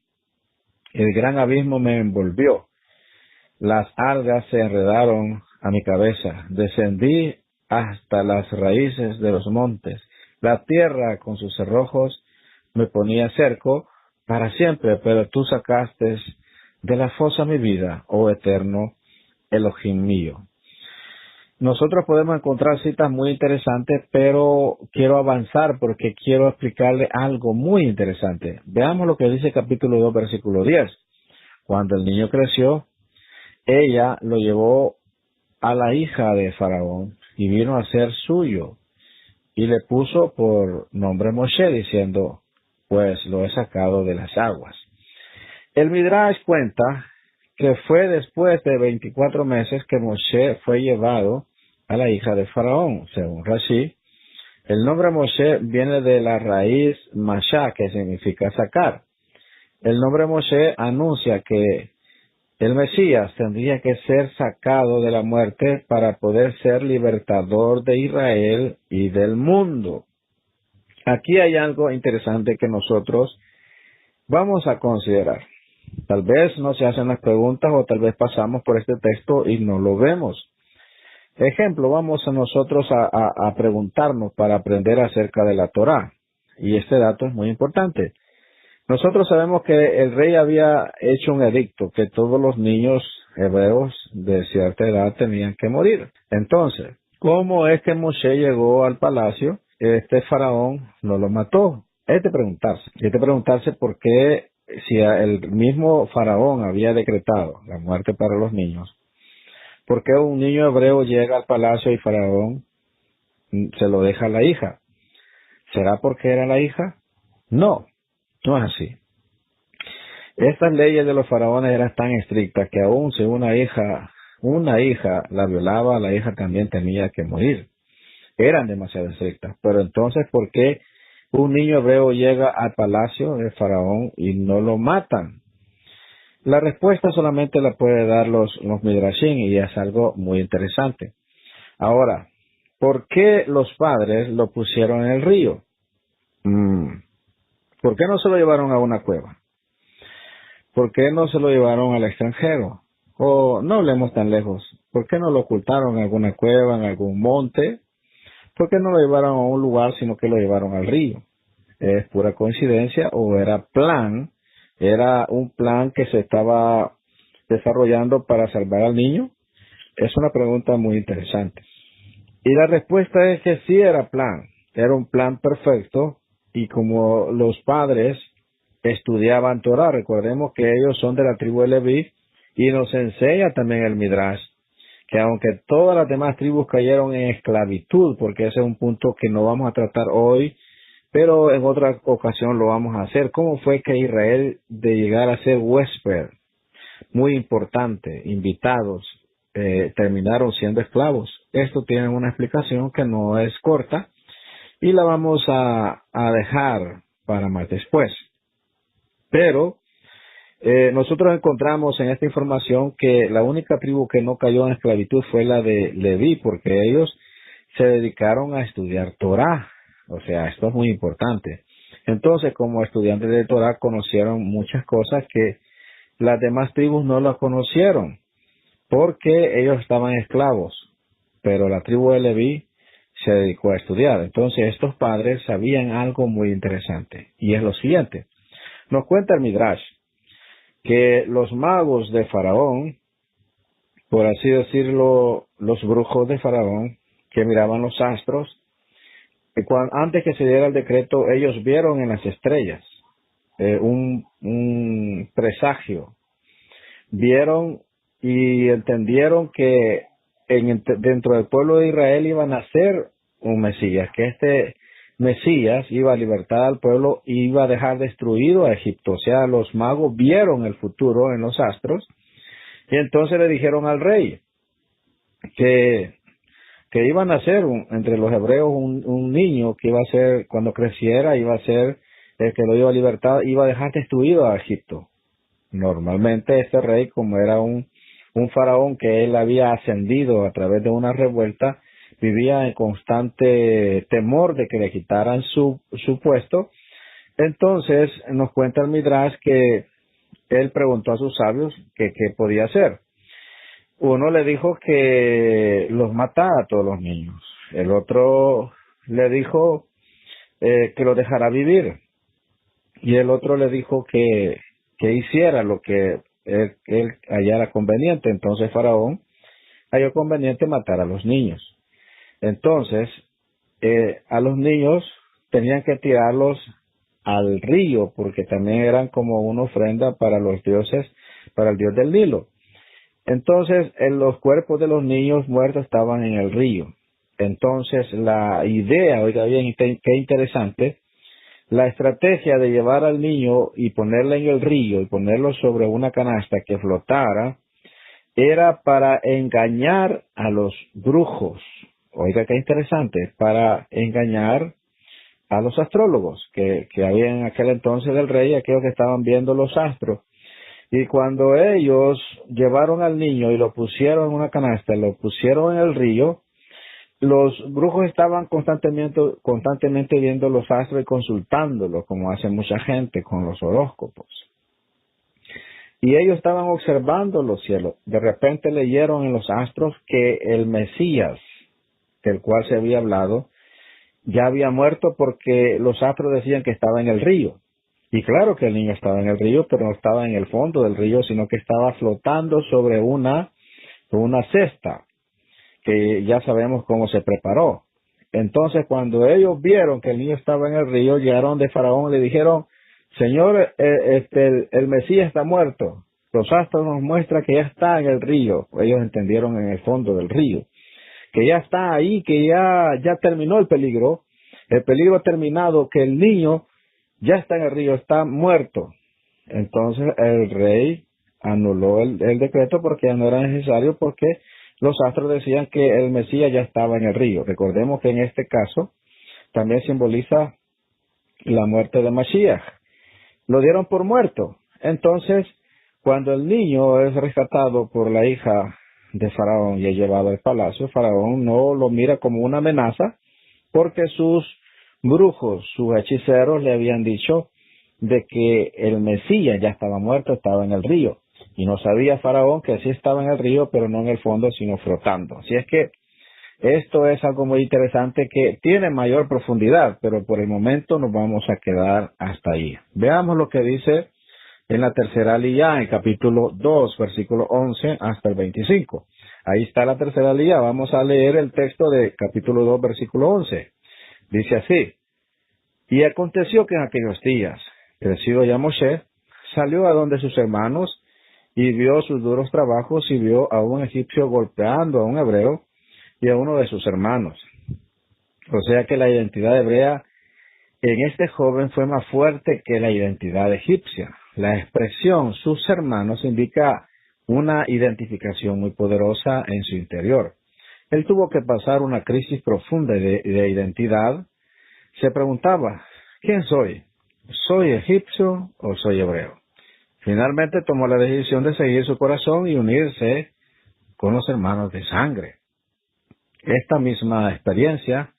el gran abismo me envolvió, las algas se enredaron a mi cabeza, descendí hasta las raíces de los montes, La tierra con sus cerrojos me ponía cerco para siempre, pero tú sacaste de la fosa mi vida, oh eterno Elohim mío. Nosotros podemos encontrar citas muy interesantes, pero quiero avanzar porque quiero explicarle algo muy interesante. Veamos lo que dice capítulo 2, versículo 10. Cuando el niño creció, ella lo llevó a la hija de Faraón y vino a ser suyo y le puso por nombre Moshe, diciendo, pues lo he sacado de las aguas. El Midrash cuenta que fue después de 24 meses que Moshe fue llevado a la hija de Faraón. Según Rashi, el nombre Moshe viene de la raíz Mashá, que significa sacar. El nombre Moshe anuncia que el Mesías tendría que ser sacado de la muerte para poder ser libertador de Israel y del mundo. Aquí hay algo interesante que nosotros vamos a considerar. Tal vez no se hacen las preguntas o tal vez pasamos por este texto y no lo vemos. Ejemplo, vamos a nosotros a preguntarnos para aprender acerca de la Torá. Y este dato es muy importante. Nosotros sabemos que el rey había hecho un edicto que todos los niños hebreos de cierta edad tenían que morir. Entonces, ¿cómo es que Moshe llegó al palacio? Este faraón no lo mató. Es de preguntarse por qué, si el mismo faraón había decretado la muerte para los niños, ¿por qué un niño hebreo llega al palacio y faraón se lo deja a la hija? ¿Será porque era la hija? No, no es así. Estas leyes de los faraones eran tan estrictas que aun si una hija la violaba, la hija también tenía que morir. Eran demasiado estrictas. Pero entonces, ¿por qué un niño hebreo llega al palacio del faraón y no lo matan? La respuesta solamente la puede dar los midrashim y es algo muy interesante. Ahora, ¿por qué los padres lo pusieron en el río? ¿Por qué no se lo llevaron a una cueva? ¿Por qué no se lo llevaron al extranjero? O no hablemos tan lejos. ¿Por qué no lo ocultaron en alguna cueva, en algún monte? ¿Por qué no lo llevaron a un lugar, sino que lo llevaron al río? ¿Es pura coincidencia o era plan? ¿Era un plan que se estaba desarrollando para salvar al niño? Es una pregunta muy interesante. Y la respuesta es que sí era plan. Era un plan perfecto. Y como los padres estudiaban Torah, recordemos que ellos son de la tribu de Leví, y nos enseña también el Midrash que aunque todas las demás tribus cayeron en esclavitud, porque ese es un punto que no vamos a tratar hoy, pero en otra ocasión lo vamos a hacer. ¿Cómo fue que Israel, de llegar a ser huésped, muy importante, invitados, terminaron siendo esclavos? Esto tiene una explicación que no es corta y la vamos a dejar para más después. Pero nosotros encontramos en esta información que la única tribu que no cayó en esclavitud fue la de Leví, porque ellos se dedicaron a estudiar Torah. O sea, esto es muy importante. Entonces, como estudiantes de Torah, conocieron muchas cosas que las demás tribus no las conocieron, porque ellos estaban esclavos. Pero la tribu de Leví se dedicó a estudiar. Entonces, estos padres sabían algo muy interesante, y es lo siguiente. Nos cuenta el Midrash que los magos de Faraón, por así decirlo, los brujos de Faraón, que miraban los astros, antes que se diera el decreto, ellos vieron en las estrellas un presagio. Vieron y entendieron que dentro del pueblo de Israel iba a nacer un Mesías, que este Mesías iba a libertar al pueblo y iba a dejar destruido a Egipto. O sea, los magos vieron el futuro en los astros y entonces le dijeron al rey que iba a nacer entre los hebreos un niño que iba a ser, cuando creciera, iba a ser el que lo iba a libertar, iba a dejar destruido a Egipto. Normalmente este rey, como era un faraón que él había ascendido a través de una revuelta, vivía en constante temor de que le quitaran su puesto. Entonces nos cuenta el Midrash que él preguntó a sus sabios que qué podía hacer. Uno le dijo que los matara a todos los niños. El otro le dijo que lo dejara vivir. Y el otro le dijo que hiciera lo que él hallara conveniente. Entonces Faraón halló conveniente matar a los niños. Entonces, a los niños tenían que tirarlos al río, porque también eran como una ofrenda para los dioses, para el dios del Nilo. Entonces, los cuerpos de los niños muertos estaban en el río. Entonces, la idea, oiga bien, qué interesante, la estrategia de llevar al niño y ponerle en el río y ponerlo sobre una canasta que flotara, era para engañar a los brujos. Oiga, qué interesante, para engañar a los astrólogos que había en aquel entonces del rey, aquellos que estaban viendo los astros. Y cuando ellos llevaron al niño y lo pusieron en una canasta, lo pusieron en el río, los brujos estaban constantemente viendo los astros y consultándolos, como hace mucha gente con los horóscopos. Y ellos estaban observando los cielos. De repente leyeron en los astros que el Mesías, del cual se había hablado, ya había muerto, porque los astros decían que estaba en el río. Y claro que el niño estaba en el río, pero no estaba en el fondo del río, sino que estaba flotando sobre una cesta, que ya sabemos cómo se preparó. Entonces, cuando ellos vieron que el niño estaba en el río, llegaron de Faraón y le dijeron: Señor, el Mesías está muerto. Los astros nos muestran que ya está en el río. Ellos entendieron en el fondo del río, que ya está ahí, que ya terminó el peligro ha terminado, que el niño ya está en el río, está muerto. Entonces el rey anuló el decreto, porque ya no era necesario, porque los astros decían que el Mesías ya estaba en el río. Recordemos que en este caso también simboliza la muerte de Mashiach. Lo dieron por muerto. Entonces, cuando el niño es rescatado por la hija de Faraón y es llevado al palacio, Faraón no lo mira como una amenaza, porque sus brujos, sus hechiceros le habían dicho de que el Mesías ya estaba muerto, estaba en el río. Y no sabía Faraón que sí estaba en el río, pero no en el fondo, sino flotando. Así es que esto es algo muy interesante que tiene mayor profundidad, pero por el momento nos vamos a quedar hasta ahí. Veamos lo que dice en la tercera aliyá, en capítulo 2, versículo 11 hasta el 25. Ahí está la tercera aliyá. Vamos a leer el texto de capítulo 2, versículo 11. Dice así: Y aconteció que en aquellos días, crecido ya Moshe, salió a donde sus hermanos y vio sus duros trabajos, y vio a un egipcio golpeando a un hebreo y a uno de sus hermanos. O sea que la identidad hebrea en este joven fue más fuerte que la identidad egipcia. La expresión sus hermanos indica una identificación muy poderosa en su interior. Él tuvo que pasar una crisis profunda de identidad. Se preguntaba: ¿quién soy? ¿Soy egipcio o soy hebreo? Finalmente tomó la decisión de seguir su corazón y unirse con los hermanos de sangre. Esta misma experiencia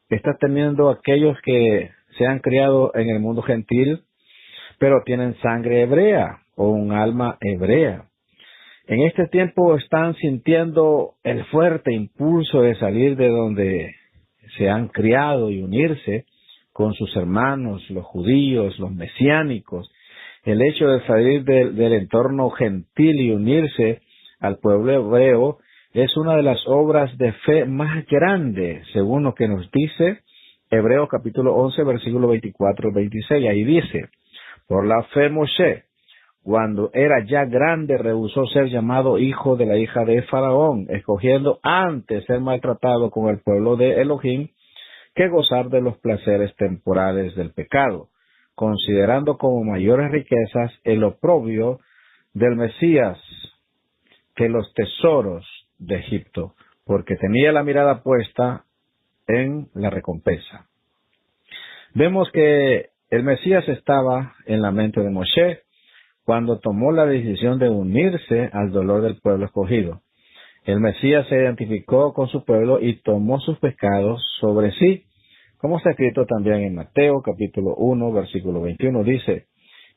está teniendo aquellos que se han criado en el mundo gentil, pero tienen sangre hebrea o un alma hebrea. En este tiempo están sintiendo el fuerte impulso de salir de donde se han criado y unirse con sus hermanos, los judíos, los mesiánicos. El hecho de salir del entorno gentil y unirse al pueblo hebreo es una de las obras de fe más grandes, según lo que nos dice Hebreos capítulo 11, versículo 24 al 26. Ahí dice: por la fe Moshe, cuando era ya grande, rehusó ser llamado hijo de la hija de Faraón, escogiendo antes ser maltratado con el pueblo de Elohim que gozar de los placeres temporales del pecado, considerando como mayores riquezas el oprobio del Mesías que los tesoros de Egipto, porque tenía la mirada puesta en la recompensa. Vemos que el Mesías estaba en la mente de Moshe cuando tomó la decisión de unirse al dolor del pueblo escogido. El Mesías se identificó con su pueblo y tomó sus pecados sobre sí, como está escrito también en Mateo capítulo 1, versículo 21, dice: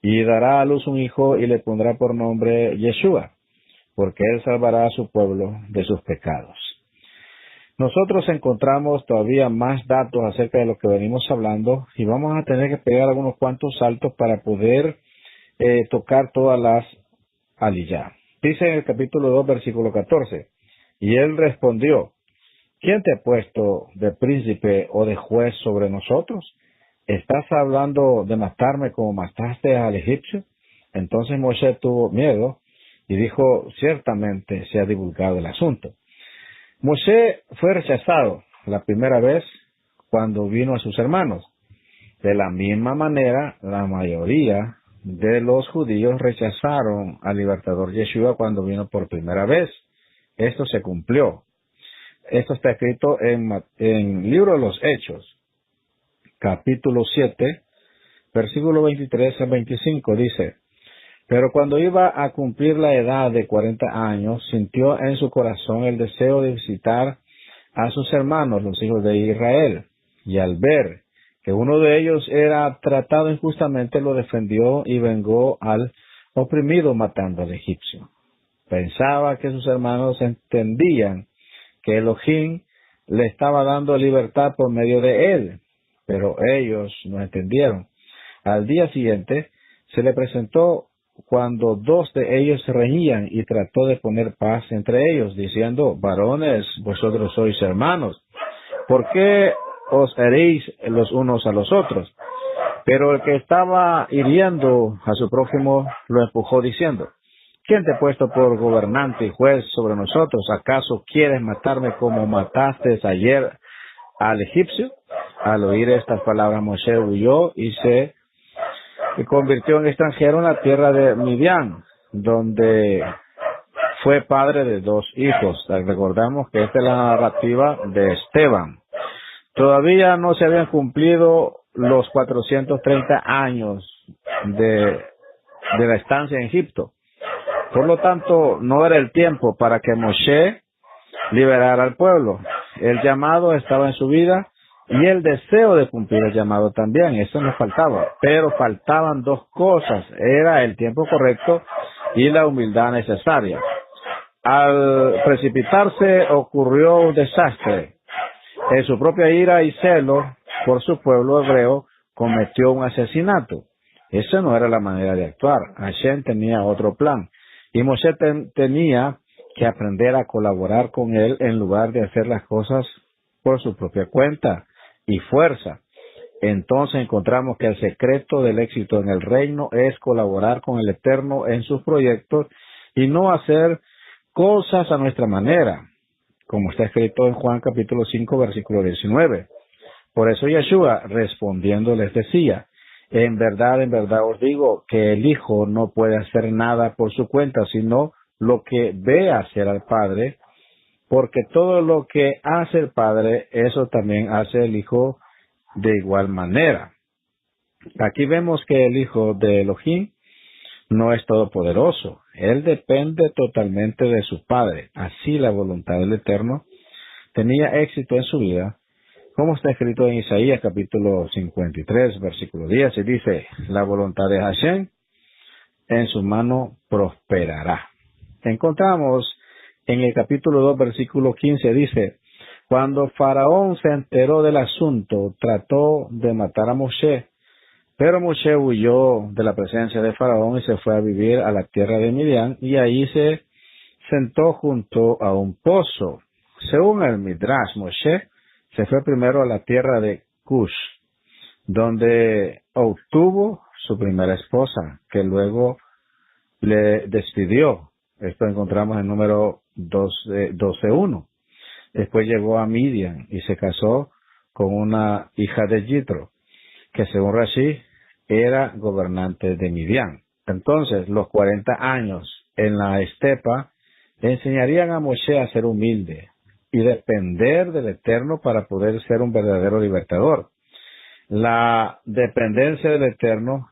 y dará a luz un hijo y le pondrá por nombre Yeshua, porque él salvará a su pueblo de sus pecados. Nosotros encontramos todavía más datos acerca de lo que venimos hablando y vamos a tener que pegar algunos cuantos saltos para poder tocar todas las aliyah. Dice en el capítulo 2, versículo 14, y él respondió, ¿quién te ha puesto de príncipe o de juez sobre nosotros? ¿Estás hablando de matarme como mataste al egipcio? Entonces Moshe tuvo miedo y dijo, ciertamente se ha divulgado el asunto. Moshe fue rechazado la primera vez cuando vino a sus hermanos. De la misma manera, la mayoría de los judíos rechazaron al libertador Yeshua cuando vino por primera vez. Esto se cumplió. Esto está escrito en Libro de los Hechos, capítulo 7, versículo 23 al 25, dice, pero cuando iba a cumplir la edad de 40 años, sintió en su corazón el deseo de visitar a sus hermanos, los hijos de Israel, y al ver que uno de ellos era tratado injustamente, lo defendió y vengó al oprimido matando al egipcio. Pensaba que sus hermanos entendían que Elohim le estaba dando libertad por medio de él, pero ellos no entendieron. Al día siguiente se le presentó cuando dos de ellos se reñían y trató de poner paz entre ellos, diciendo, varones, vosotros sois hermanos, ¿por qué os heréis los unos a los otros? Pero el que estaba hiriendo a su prójimo lo empujó diciendo, ¿quién te ha puesto por gobernante y juez sobre nosotros? ¿Acaso quieres matarme como mataste ayer al egipcio? Al oír estas palabras, Moshe huyó y se convirtió en extranjero en la tierra de Midian, donde fue padre de 2 hijos. Recordamos que esta es la narrativa de Esteban. Todavía no se habían cumplido los 430 años de la estancia en Egipto. Por lo tanto, no era el tiempo para que Moshe liberara al pueblo. El llamado estaba en su vida y el deseo de cumplir el llamado también. Eso nos faltaba. Pero faltaban 2 cosas. Era el tiempo correcto y la humildad necesaria. Al precipitarse ocurrió un desastre. En su propia ira y celo por su pueblo hebreo cometió un asesinato. Esa no era la manera de actuar. Hashem tenía otro plan. Y Moshe tenía que aprender a colaborar con él en lugar de hacer las cosas por su propia cuenta y fuerza. Entonces encontramos que el secreto del éxito en el reino es colaborar con el Eterno en sus proyectos y no hacer cosas a nuestra manera, como está escrito en Juan capítulo 5, versículo 19. Por eso Yeshua, respondiendo, les decía, en verdad os digo que el Hijo no puede hacer nada por su cuenta, sino lo que ve hacer al Padre, porque todo lo que hace el Padre, eso también hace el Hijo de igual manera. Aquí vemos que el Hijo de Elohim no es todopoderoso. Él depende totalmente de su Padre. Así la voluntad del Eterno tenía éxito en su vida, como está escrito en Isaías capítulo 53, versículo 10, y dice, la voluntad de Hashem en su mano prosperará. Encontramos en el capítulo 2, versículo 15, dice, cuando Faraón se enteró del asunto, trató de matar a Moshe, pero Moshe huyó de la presencia de Faraón y se fue a vivir a la tierra de Midian, y ahí se sentó junto a un pozo. Según el Midrash, Moshe se fue primero a la tierra de Cush, donde obtuvo su primera esposa, que luego le despidió. Esto encontramos en número 12:1. Después llegó a Midian y se casó con una hija de Yitro, que según Rashi era gobernante de Midian. Entonces, los 40 años en la estepa enseñarían a Moshe a ser humilde y depender del Eterno para poder ser un verdadero libertador. La dependencia del Eterno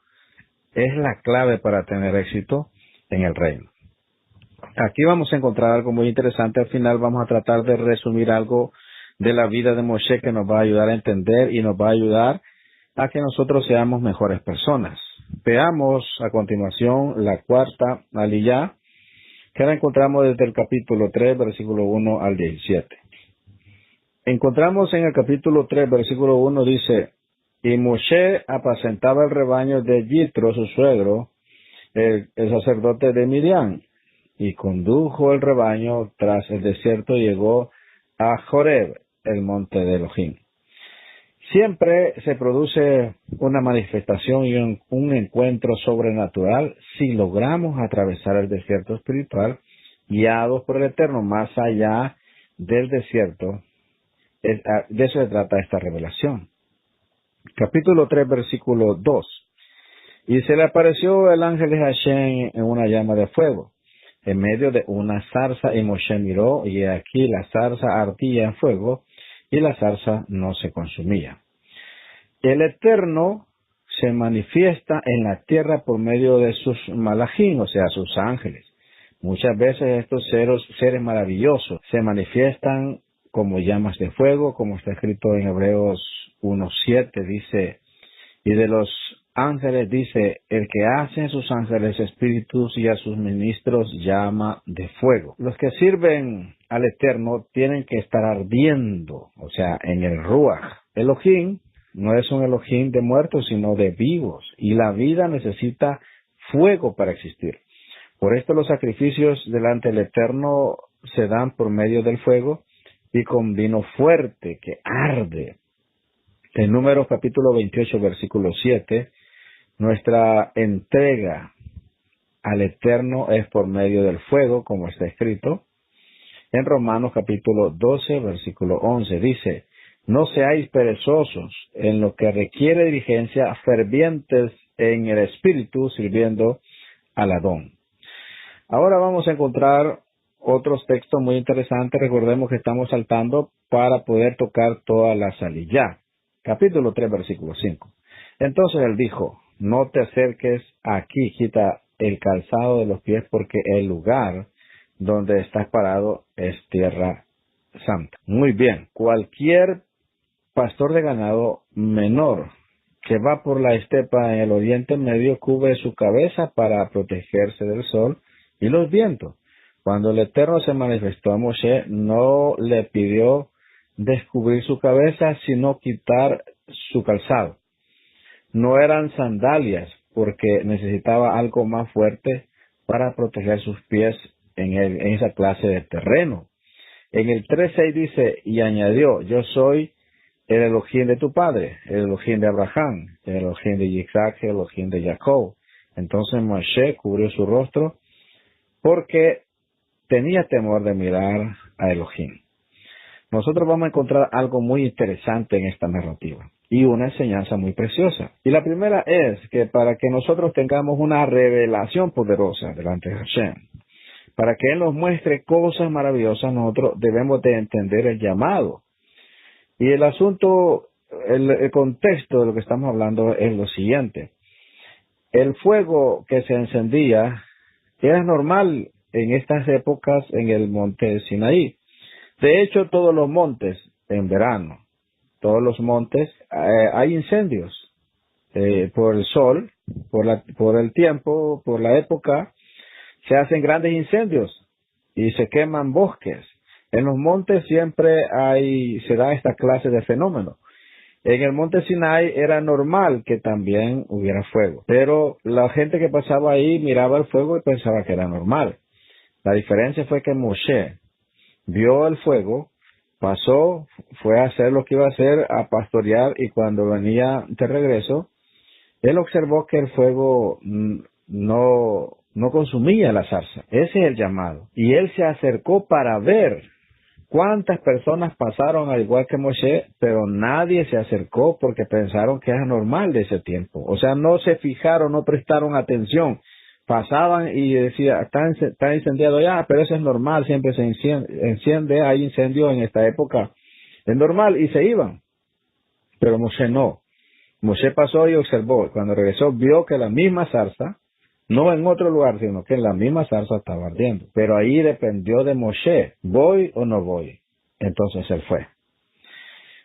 es la clave para tener éxito en el reino. Aquí vamos a encontrar algo muy interesante. Al final vamos a tratar de resumir algo de la vida de Moshe que nos va a ayudar a entender y nos va a ayudar a que nosotros seamos mejores personas. Veamos a continuación la cuarta aliyá, que la encontramos desde el capítulo 3, versículo 1 al 17. Encontramos en el capítulo 3, versículo 1, dice, y Moshe apacentaba el rebaño de Yitro, su suegro, el sacerdote de Midian, y condujo el rebaño tras el desierto y llegó a Joreb, el monte de Elohim. Siempre se produce una manifestación y un encuentro sobrenatural si logramos atravesar el desierto espiritual guiados por el Eterno más allá del desierto. De eso se trata esta revelación. Capítulo 3, versículo 2. Y se le apareció el ángel de Hashem en una llama de fuego, en medio de una zarza, y Moshe miró, y aquí la zarza ardía en fuego, y la zarza no se consumía. El Eterno se manifiesta en la tierra por medio de sus malachim, o sea, sus ángeles. Muchas veces estos seres maravillosos se manifiestan como llamas de fuego, como está escrito en Hebreos 1:7, dice, y de los ángeles dice, el que hace a sus ángeles espíritus y a sus ministros llama de fuego. Los que sirven al Eterno tienen que estar ardiendo, o sea, en el Ruach. Elohim no es un Elohim de muertos, sino de vivos, y la vida necesita fuego para existir. Por esto los sacrificios delante del Eterno se dan por medio del fuego y con vino fuerte que arde. En Números capítulo 28, versículo 7, nuestra entrega al Eterno es por medio del fuego, como está escrito. En Romanos capítulo 12, versículo 11, dice, no seáis perezosos en lo que requiere diligencia, fervientes en el espíritu, sirviendo al Adón. Ahora vamos a encontrar otros textos muy interesantes. Recordemos que estamos saltando para poder tocar toda la salilla. Capítulo 3, versículo 5. Entonces él dijo, no te acerques aquí, quita el calzado de los pies, porque el lugar donde estás parado es tierra santa. Muy bien, cualquier pastor de ganado menor que va por la estepa en el Oriente Medio cubre su cabeza para protegerse del sol y los vientos. Cuando el Eterno se manifestó a Moshe, no le pidió descubrir su cabeza, sino quitar su calzado. No eran sandalias, porque necesitaba algo más fuerte para proteger sus pies en esa clase de terreno. En el 3:6 dice, y añadió, yo soy el Elohim de tu padre, el Elohim de Abraham, el Elohim de Isaac, el Elohim de Jacob. Entonces Moshe cubrió su rostro porque tenía temor de mirar a Elohim. Nosotros vamos a encontrar algo muy interesante en esta narrativa y una enseñanza muy preciosa. Y la primera es que para que nosotros tengamos una revelación poderosa delante de Hashem, para que Él nos muestre cosas maravillosas, nosotros debemos de entender el llamado. Y el asunto, el contexto de lo que estamos hablando es lo siguiente. El fuego que se encendía era normal en estas épocas en el monte Sinaí. De hecho, todos los montes en verano, todos los montes, hay incendios por el sol, por el tiempo, por la época, se hacen grandes incendios y se queman bosques. En los montes siempre se da esta clase de fenómeno. En el monte Sinai era normal que también hubiera fuego, pero la gente que pasaba ahí miraba el fuego y pensaba que era normal. La diferencia fue que Moshe vio el fuego, pasó, fue a hacer lo que iba a hacer, a pastorear, y cuando venía de regreso, él observó que el fuego no consumía la zarza. Ese es el llamado. Y él se acercó para ver cuántas personas pasaron al igual que Moshe, pero nadie se acercó porque pensaron que era normal de ese tiempo. O sea, no se fijaron, no prestaron atención. Pasaban y decía, está incendiado ya, pero eso es normal, siempre se enciende, hay incendio en esta época, es normal, y se iban. Pero Moshe no. Moshe pasó y observó. Cuando regresó, vio que la misma zarza, no en otro lugar, sino que la misma zarza estaba ardiendo. Pero ahí dependió de Moshe, ¿voy o no voy? Entonces él fue.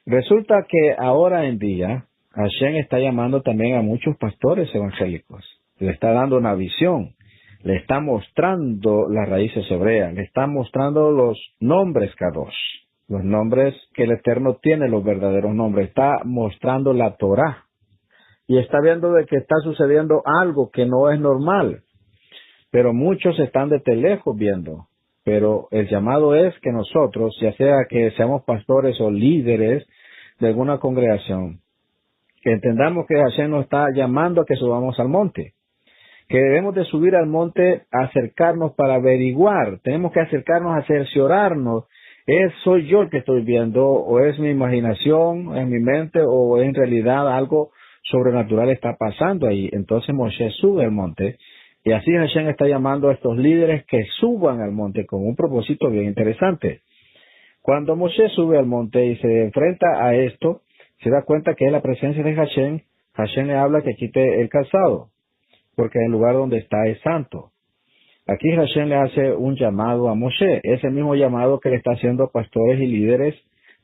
Resulta que ahora en día, Hashem está llamando también a muchos pastores evangélicos. Le está dando una visión, le está mostrando las raíces hebreas, le está mostrando los nombres Kadosh, los nombres que el Eterno tiene, los verdaderos nombres. Está mostrando la Torá y está viendo de que está sucediendo algo que no es normal, pero muchos están desde lejos viendo. Pero el llamado es que nosotros, ya sea que seamos pastores o líderes de alguna congregación, que entendamos que Hashem nos está llamando a que subamos al monte, que debemos de subir al monte, acercarnos para averiguar, tenemos que acercarnos a cerciorarnos, ¿soy yo el que estoy viendo, o es mi imaginación, en mi mente, o en realidad algo sobrenatural está pasando ahí? Entonces Moshe sube al monte, y así Hashem está llamando a estos líderes que suban al monte con un propósito bien interesante. Cuando Moshe sube al monte y se enfrenta a esto, se da cuenta que es la presencia de Hashem. Hashem le habla que quite el calzado, porque el lugar donde está es santo. Aquí Hashem le hace un llamado a Moshe, ese mismo llamado que le está haciendo a pastores y líderes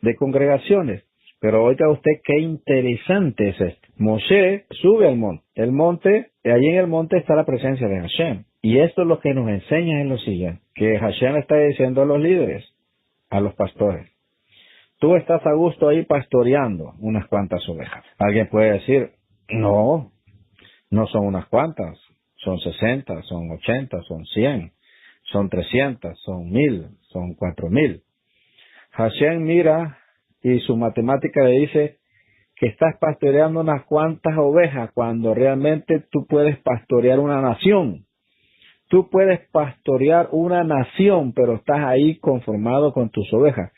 de congregaciones. Pero oiga usted qué interesante es esto. Moshe sube al monte. El monte, allí en el monte está la presencia de Hashem. Y esto es lo que nos enseña en lo siguiente, que Hashem está diciendo a los líderes, a los pastores: tú estás a gusto ahí pastoreando unas cuantas ovejas. Alguien puede decir, no son unas cuantas, son 60, son 80, son 100, son 300, son 1000, son 4000. Hashem mira y su matemática le dice que estás pastoreando unas cuantas ovejas cuando realmente tú puedes pastorear una nación. Tú puedes pastorear una nación, pero estás ahí conformado con tus ovejas.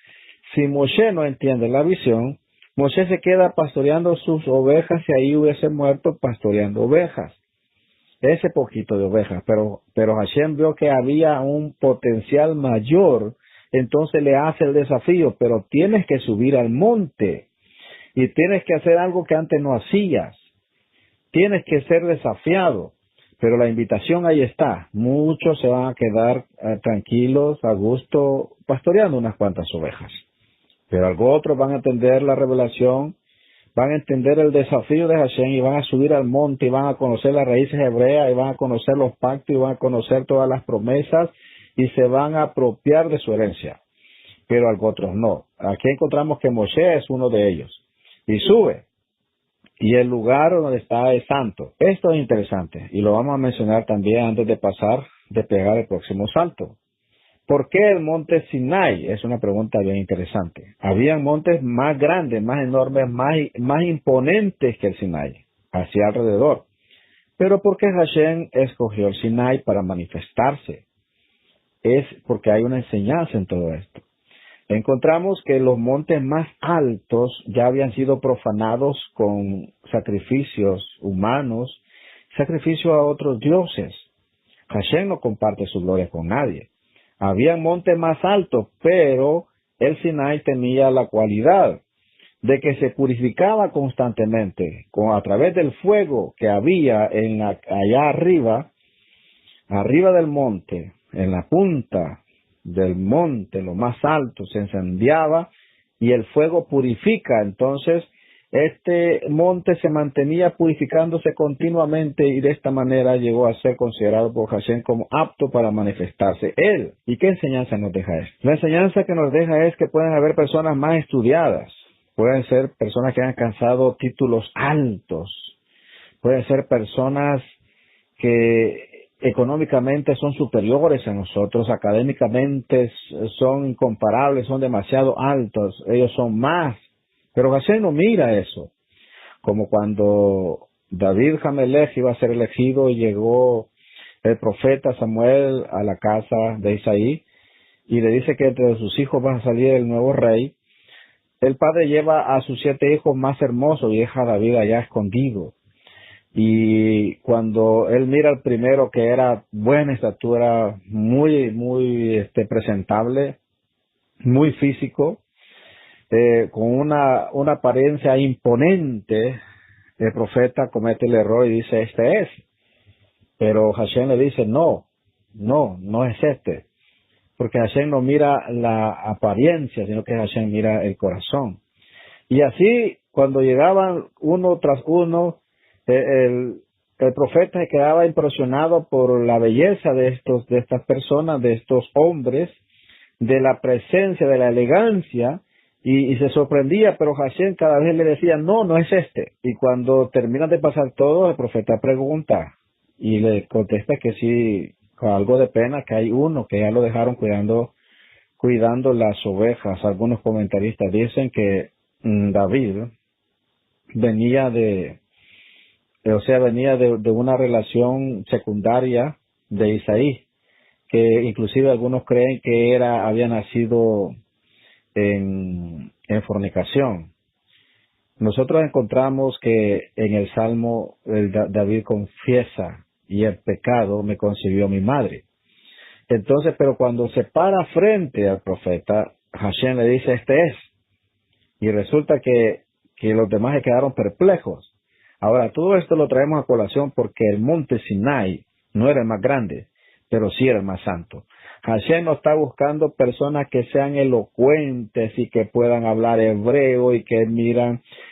Si Moshe no entiende la visión, Moshe se queda pastoreando sus ovejas y ahí hubiese muerto pastoreando ovejas. Ese poquito de ovejas, pero Hashem vio que había un potencial mayor, entonces le hace el desafío: pero tienes que subir al monte y tienes que hacer algo que antes no hacías. Tienes que ser desafiado. Pero la invitación ahí está. Muchos se van a quedar tranquilos, a gusto, pastoreando unas cuantas ovejas. Pero algo otros van a entender la revelación, van a entender el desafío de Hashem y van a subir al monte y van a conocer las raíces hebreas y van a conocer los pactos y van a conocer todas las promesas y se van a apropiar de su herencia. Pero algo otros no. Aquí encontramos que Moshe es uno de ellos. Y sube. Y el lugar donde está es santo. Esto es interesante y lo vamos a mencionar también antes de pasar, de pegar el próximo salto. ¿Por qué el monte Sinai? Es una pregunta bien interesante. Habían montes más grandes, más enormes, más imponentes que el Sinai, hacia alrededor. Pero ¿por qué Hashem escogió el Sinai para manifestarse? Es porque hay una enseñanza en todo esto. Encontramos que los montes más altos ya habían sido profanados con sacrificios humanos, sacrificio a otros dioses. Hashem no comparte su gloria con nadie. Había montes más altos, pero el Sinai tenía la cualidad de que se purificaba constantemente a través del fuego que había allá arriba del monte, en la punta del monte, lo más alto, se incendiaba y el fuego purifica. Entonces, este monte se mantenía purificándose continuamente y de esta manera llegó a ser considerado por Hashem como apto para manifestarse Él. ¿Y qué enseñanza nos deja esto? La enseñanza que nos deja es que pueden haber personas más estudiadas, pueden ser personas que han alcanzado títulos altos, pueden ser personas que económicamente son superiores a nosotros, académicamente son incomparables, son demasiado altos, ellos son más. Pero Hashem no mira eso. Como cuando David Hamelech iba a ser elegido y llegó el profeta Samuel a la casa de Isaí y le dice que entre sus hijos va a salir el nuevo rey, el padre lleva a sus 7 hijos más hermosos y deja a David allá escondido. Y cuando él mira al primero, que era buena estatura, muy presentable, muy físico, con una apariencia imponente, el profeta comete el error y dice, este es. Pero Hashem le dice, no es este. Porque Hashem no mira la apariencia, sino que Hashem mira el corazón. Y así, cuando llegaban uno tras uno, el profeta se quedaba impresionado por la belleza de estas personas, de estos hombres, de la presencia, de la elegancia, y se sorprendía, pero Hashem cada vez le decía, no, no es este. Y cuando terminan de pasar todo, el profeta pregunta, y le contesta que sí, con algo de pena, que hay uno que ya lo dejaron cuidando las ovejas. Algunos comentaristas dicen que David venía de una relación secundaria de Isaí, que inclusive algunos creen que había nacido en fornicación. Nosotros encontramos que en el Salmo David confiesa, y el pecado me concibió mi madre. Entonces, pero cuando se para frente al profeta, Hashem le dice, este es. Y resulta que los demás se quedaron perplejos. Ahora, todo esto lo traemos a colación porque el monte Sinai no era el más grande, pero sí era el más santo. Hashem no está buscando personas que sean elocuentes y que puedan hablar hebreo y que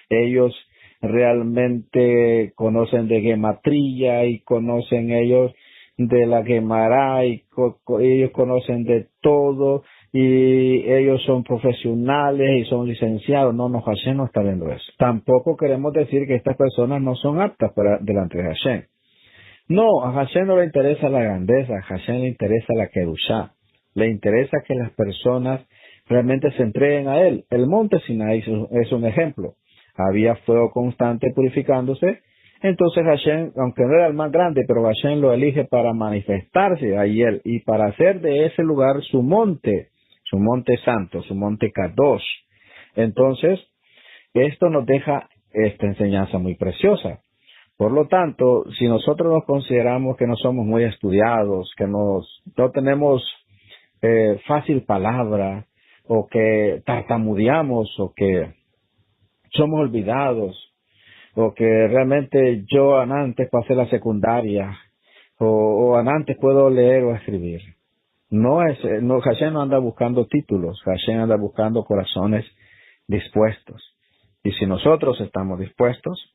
ellos realmente conocen de gematría y conocen ellos de la Gemara y ellos conocen de todo y ellos son profesionales y son licenciados. No, Hashem no está viendo eso. Tampoco queremos decir que estas personas no son aptas delante de Hashem. No, a Hashem no le interesa la grandeza, a Hashem le interesa la kedushá. Le interesa que las personas realmente se entreguen a Él. El monte Sinai es un ejemplo. Había fuego constante purificándose. Entonces Hashem, aunque no era el más grande, pero Hashem lo elige para manifestarse a Él y para hacer de ese lugar su monte santo, su monte Kadosh. Entonces, esto nos deja esta enseñanza muy preciosa. Por lo tanto, si nosotros nos consideramos que no somos muy estudiados, que no tenemos fácil palabra, o que tartamudeamos, o que somos olvidados, o que realmente yo antes pasé la secundaria, o antes puedo leer o escribir. Hashem no anda buscando títulos, Hashem anda buscando corazones dispuestos. Y si nosotros estamos dispuestos,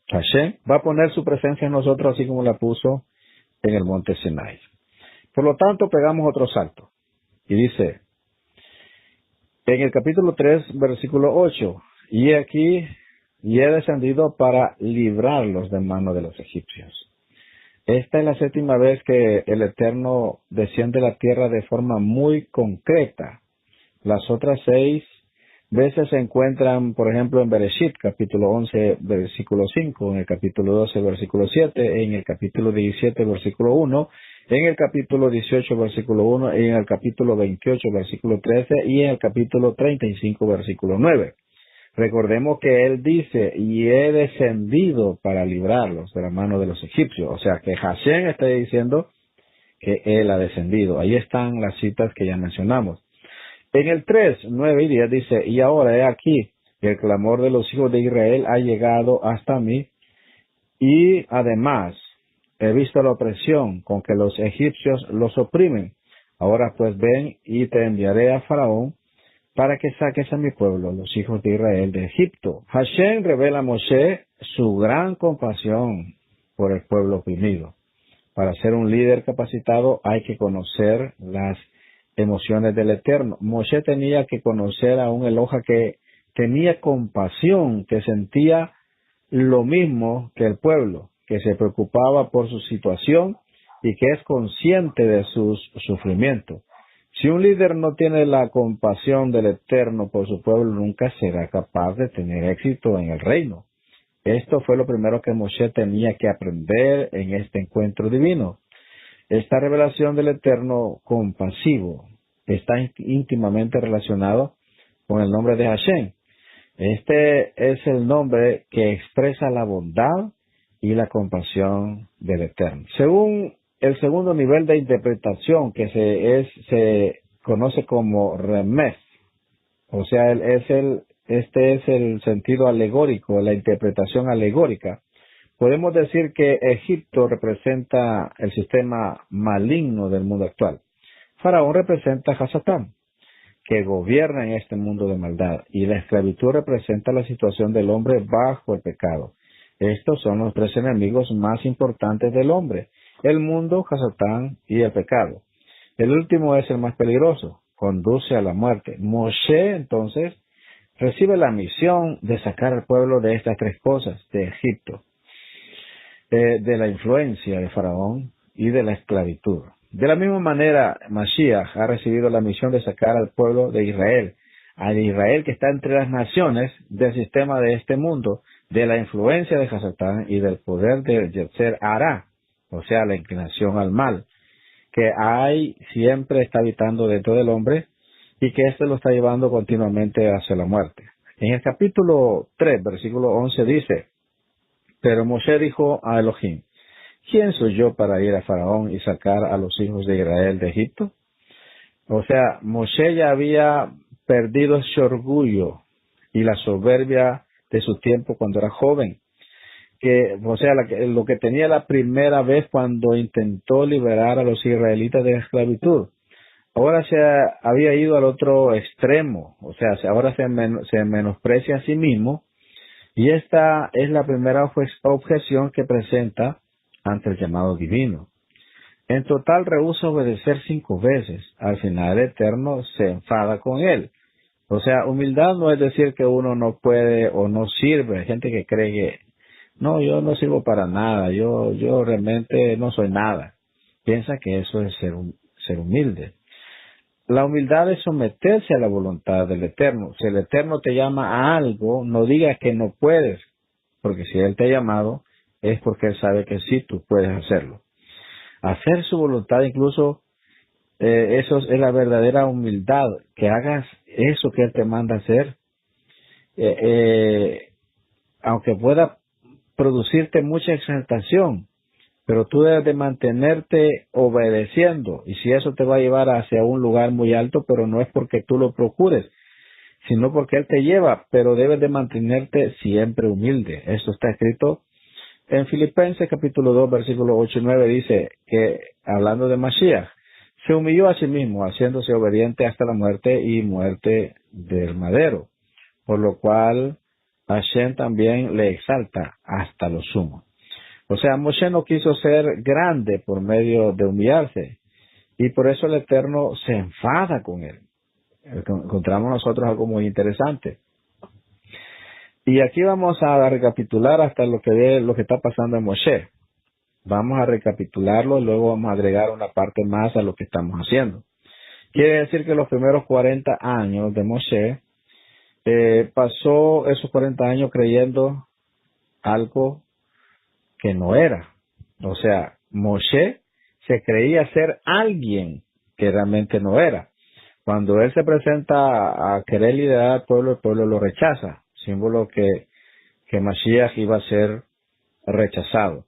Hashem va a poner su presencia en nosotros así como la puso en el monte Sinai. Por lo tanto, pegamos otro salto. Y dice, en el capítulo 3, versículo 8, y he descendido para librarlos de mano de los egipcios. Esta es la séptima vez que el Eterno desciende a la tierra de forma muy concreta. Las otras 6 veces se encuentran, por ejemplo, en Bereshit, capítulo 11, versículo 5, en el capítulo 12, versículo 7, en el capítulo 17, versículo 1, en el capítulo 18, versículo 1, en el capítulo 28, versículo 13, y en el capítulo 35, versículo 9. Recordemos que él dice, y he descendido para librarlos de la mano de los egipcios. O sea, que Hashem está diciendo que él ha descendido. Ahí están las citas que ya mencionamos. En el 3, 9 y 10 dice, y ahora he aquí, el clamor de los hijos de Israel ha llegado hasta mí, y además he visto la opresión con que los egipcios los oprimen. Ahora pues ven y te enviaré a Faraón para que saques a mi pueblo, los hijos de Israel, de Egipto. Hashem revela a Moshe su gran compasión por el pueblo oprimido. Para ser un líder capacitado hay que conocer las emociones del Eterno. Moshe tenía que conocer a un Eloja que tenía compasión, que sentía lo mismo que el pueblo, que se preocupaba por su situación y que es consciente de sus sufrimientos. Si un líder no tiene la compasión del Eterno por su pueblo, nunca será capaz de tener éxito en el reino. Esto fue lo primero que Moshe tenía que aprender en este encuentro divino. Esta revelación del Eterno compasivo está íntimamente relacionado con el nombre de Hashem. Este es el nombre que expresa la bondad y la compasión del Eterno. Según el segundo nivel de interpretación que se conoce como remez, o sea, este es el sentido alegórico, la interpretación alegórica. Podemos decir que Egipto representa el sistema maligno del mundo actual. Faraón representa a Hasatán, que gobierna en este mundo de maldad, y la esclavitud representa la situación del hombre bajo el pecado. Estos son los 3 enemigos más importantes del hombre: el mundo, Hasatán y el pecado. El último es el más peligroso. conduce a la muerte. Moshe, entonces, recibe la misión de sacar al pueblo de estas tres cosas, de Egipto, de la influencia de Faraón y de la esclavitud. De la misma manera, Mashiach ha recibido la misión de sacar al pueblo de Israel, al Israel que está entre las naciones del sistema de este mundo, de la influencia de Hasatán y del poder de Yetzer Hara, o sea, la inclinación al mal, que siempre está habitando dentro del hombre y que éste lo está llevando continuamente hacia la muerte. En el capítulo 3, versículo 11 dice, pero Moshe dijo a Elohim, ¿quién soy yo para ir a Faraón y sacar a los hijos de Israel de Egipto? O sea, Moshe ya había perdido ese orgullo y la soberbia de su tiempo cuando era joven. Lo que tenía la primera vez cuando intentó liberar a los israelitas de la esclavitud. Ahora había ido al otro extremo, o sea, ahora se menosprecia a sí mismo, y esta es la primera objeción que presenta ante el llamado divino. En total rehúsa obedecer 5 veces. Al final el Eterno se enfada con él. O sea, humildad no es decir que uno no puede o no sirve. Hay gente que cree que, no, yo no sirvo para nada, yo realmente no soy nada. Piensa que eso es ser humilde. La humildad es someterse a la voluntad del Eterno. Si el Eterno te llama a algo, no digas que no puedes, porque si Él te ha llamado, es porque Él sabe que sí, tú puedes hacerlo. Hacer su voluntad, incluso, eso es la verdadera humildad, que hagas eso que Él te manda hacer, aunque pueda producirte mucha exaltación, pero tú debes de mantenerte obedeciendo, y si eso te va a llevar hacia un lugar muy alto, pero no es porque tú lo procures, sino porque Él te lleva, pero debes de mantenerte siempre humilde. Esto está escrito en Filipenses capítulo 2, versículo 8 y 9, dice que, hablando de Mashiach, se humilló a sí mismo, haciéndose obediente hasta la muerte y muerte del madero, por lo cual Hashem también le exalta hasta lo sumo. O sea, Moshe no quiso ser grande por medio de humillarse, y por eso el Eterno se enfada con él. Encontramos nosotros algo muy interesante. Y aquí vamos a recapitular hasta lo que está pasando en Moshe. Vamos a recapitularlo y luego vamos a agregar una parte más a lo que estamos haciendo. Quiere decir que los primeros 40 años de Moshe, pasó esos 40 años creyendo algo que no era. O sea, Moshe se creía ser alguien que realmente no era. Cuando él se presenta a querer liderar al pueblo, el pueblo lo rechaza, símbolo que Mashiach iba a ser rechazado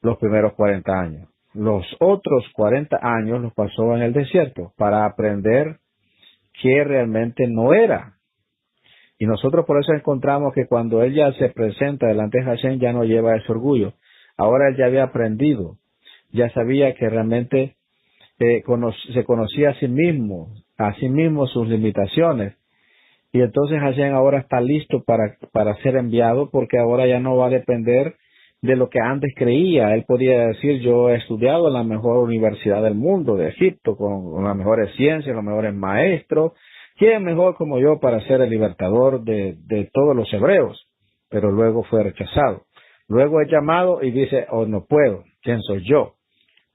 los primeros 40 años. Los otros 40 años los pasó en el desierto para aprender que realmente no era. Y nosotros por eso encontramos que cuando él ya se presenta delante de Hashem ya no lleva ese orgullo. Ahora él ya había aprendido, ya sabía que realmente se conocía a sí mismo sus limitaciones. Y entonces Hashem ahora está listo para ser enviado, porque ahora ya no va a depender de lo que antes creía. Él podía decir, yo he estudiado en la mejor universidad del mundo, de Egipto, con las mejores ciencias, los mejores maestros. ¿Quién mejor como yo para ser el libertador de todos los hebreos? Pero luego fue rechazado. Luego es llamado y dice, oh, no puedo, ¿quién soy yo?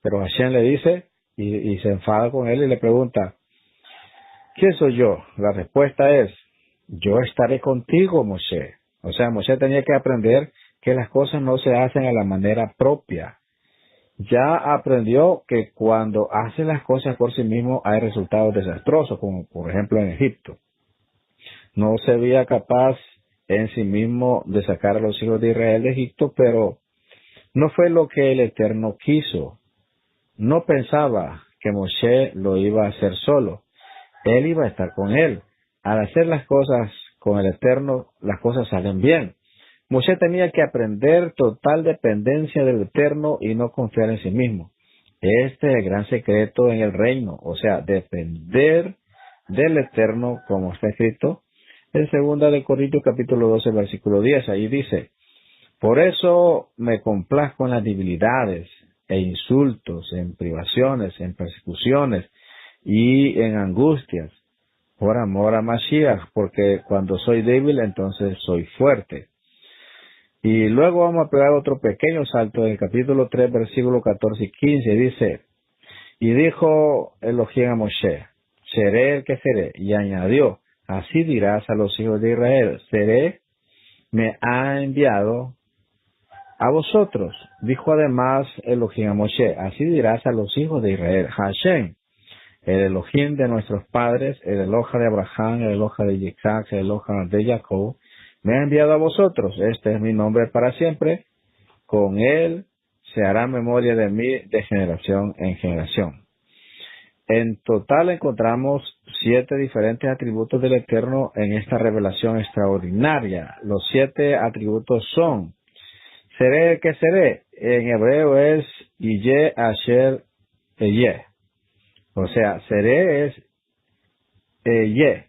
Pero Hashem le dice, y se enfada con él y le pregunta, ¿quién soy yo? La respuesta es, yo estaré contigo, Moshe. O sea, Moshe tenía que aprender que las cosas no se hacen a la manera propia. Ya aprendió que cuando hace las cosas por sí mismo hay resultados desastrosos, como por ejemplo en Egipto. No se veía capaz en sí mismo de sacar a los hijos de Israel de Egipto, pero no fue lo que el Eterno quiso. No pensaba que Moshe lo iba a hacer solo. Él iba a estar con él. Al hacer las cosas con el Eterno, las cosas salen bien. Moshe tenía que aprender total dependencia del Eterno y no confiar en sí mismo. Este es el gran secreto en el reino, o sea, depender del Eterno, como está escrito en 2 Corintios capítulo 12, versículo 10. Ahí dice, por eso me complazco en las debilidades e insultos, en privaciones, en persecuciones y en angustias, por amor a Mashiach, porque cuando soy débil, entonces soy fuerte. Y luego vamos a pegar otro pequeño salto en el capítulo 3, versículo 14 y 15, dice, y dijo Elohim a Moshe, seré el que seré, y añadió, así dirás a los hijos de Israel, seré, me ha enviado a vosotros. Dijo además Elohim a Moshe, así dirás a los hijos de Israel, Hashem, el Elohim de nuestros padres, el Eloha de Abraham, el Eloha de Isaac, el Eloha de Jacob, me ha enviado a vosotros. Este es mi nombre para siempre. Con él se hará memoria de mí de generación en generación. En total encontramos 7 diferentes atributos del Eterno en esta revelación extraordinaria. Los 7 atributos son, seré el que seré. En hebreo es Iye Asher Eye. O sea, seré es Eye,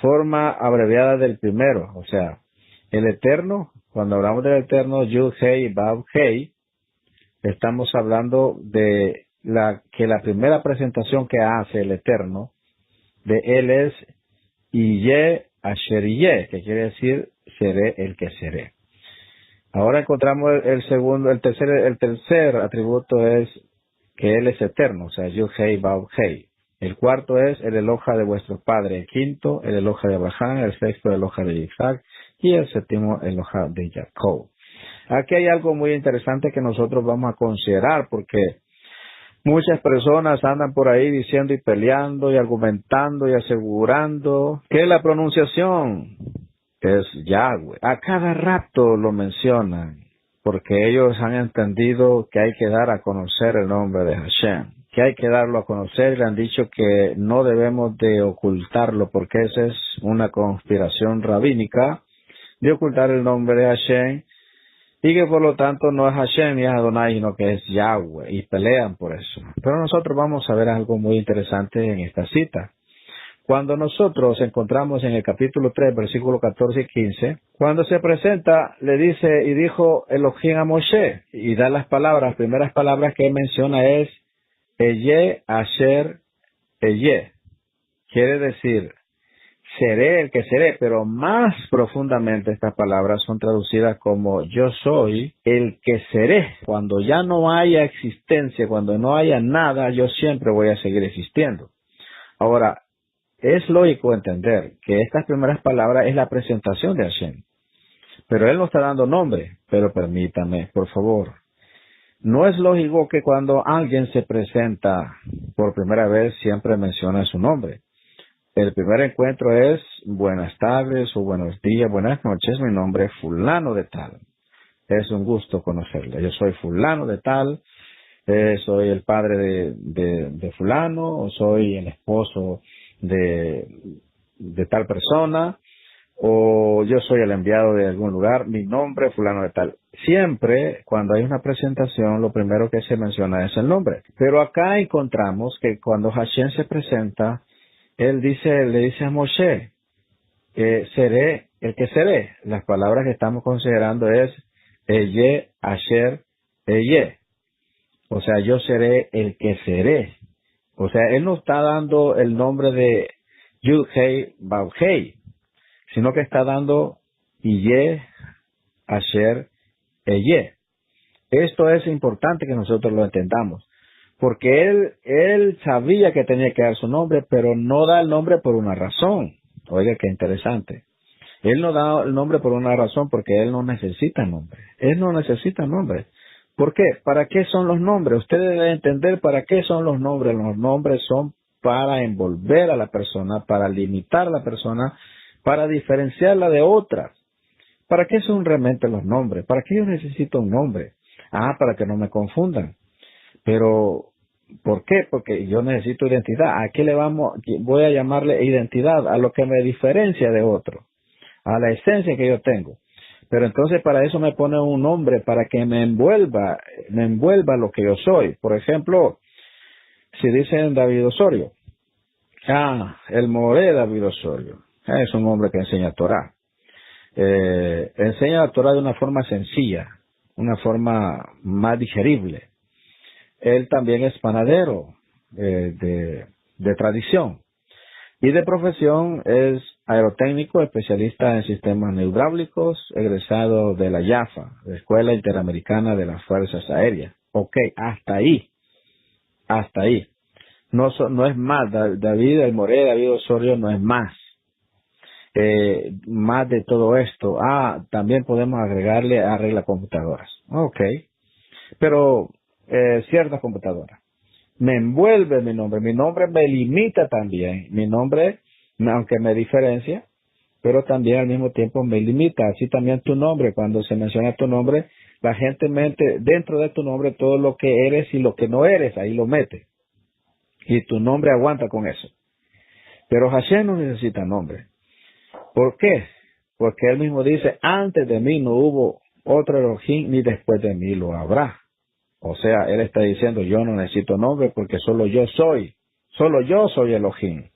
forma abreviada del primero. O sea, el Eterno, cuando hablamos del Eterno, Yud Hei Vav Hei, estamos hablando de que la primera presentación que hace el Eterno de él es Iye Asher Iye, que quiere decir seré el que seré. Ahora encontramos el tercer atributo es que él es eterno, o sea, Yud Hei Vav Hei. El cuarto es el Eloha de vuestro padre. El quinto, el Eloha de Abraham. El sexto, el Eloha de Isaac. Y el séptimo, el Eloha de Jacob. Aquí hay algo muy interesante que nosotros vamos a considerar, porque muchas personas andan por ahí diciendo y peleando y argumentando y asegurando que la pronunciación es Yahweh. A cada rato lo mencionan, porque ellos han entendido que hay que dar a conocer el nombre de Hashem, que hay que darlo a conocer, y le han dicho que no debemos de ocultarlo, porque esa es una conspiración rabínica de ocultar el nombre de Hashem, y que por lo tanto no es Hashem ni es Adonai, sino que es Yahweh, y pelean por eso. Pero nosotros vamos a ver algo muy interesante en esta cita. Cuando nosotros encontramos en el capítulo 3, versículo 14 y 15, cuando se presenta, le dice, y dijo Elohim a Moshe, y da las primeras palabras que él menciona es, Eye Asher Eye. Quiere decir, seré el que seré, pero más profundamente estas palabras son traducidas como yo soy el que seré. Cuando ya no haya existencia, cuando no haya nada, yo siempre voy a seguir existiendo. Ahora, es lógico entender que estas primeras palabras es la presentación de Hashem. Pero él no está dando nombre. Pero permítame, por favor. No es lógico que cuando alguien se presenta por primera vez siempre menciona su nombre. El primer encuentro es buenas tardes o buenos días, buenas noches, mi nombre es fulano de tal. Es un gusto conocerle. Yo soy fulano de tal, soy el padre de fulano, o soy el esposo de tal persona, o yo soy el enviado de algún lugar, mi nombre es fulano de tal. Siempre, cuando hay una presentación, lo primero que se menciona es el nombre. Pero acá encontramos que cuando Hashem se presenta, él le dice a Moshe, seré el que seré. Las palabras que estamos considerando es Eye, Asher, Eye. O sea, yo seré el que seré. O sea, él no está dando el nombre de Yud Hei Vav Hei, sino que está dando Iye, Asher, Eye. Esto es importante que nosotros lo entendamos, porque él sabía que tenía que dar su nombre, pero no da el nombre por una razón. Oiga, qué interesante. Él no da el nombre por una razón, porque él no necesita nombre. Él no necesita nombre. ¿Por qué? ¿Para qué son los nombres? Ustedes deben entender para qué son los nombres. Los nombres son para envolver a la persona, para limitar a la persona, para diferenciarla de otras. ¿Para qué son realmente los nombres? ¿Para qué yo necesito un nombre? Para que no me confundan. Pero, ¿por qué? Porque yo necesito identidad. ¿A qué voy a llamarle identidad? A lo que me diferencia de otro, a la esencia que yo tengo. Pero entonces para eso me pone un nombre, para que me envuelva lo que yo soy. Por ejemplo, si dicen David Osorio, el Moré David Osorio, es un hombre que enseña Torah. Enseña la Torah de una forma sencilla, una forma más digerible. Él también es panadero de de tradición. Y de profesión es aerotécnico, especialista en sistemas hidráulicos, egresado de la IAFA, la Escuela Interamericana de las Fuerzas Aéreas. Ok, hasta ahí, hasta ahí. No, no es más, David El Moré, David Osorio no es más. Más de todo esto. También podemos agregarle arregla computadoras. Ok, pero ciertas computadoras. Me envuelve mi nombre me limita también. Mi nombre, aunque me diferencia, pero también al mismo tiempo me limita. Así también tu nombre, cuando se menciona tu nombre, la gente mete dentro de tu nombre todo lo que eres y lo que no eres, ahí lo mete. Y tu nombre aguanta con eso. Pero Hashem no necesita nombre. ¿Por qué? Porque él mismo dice, antes de mí no hubo otro Elohim, ni después de mí lo habrá. O sea, él está diciendo, yo no necesito nombre porque solo yo soy Elohim.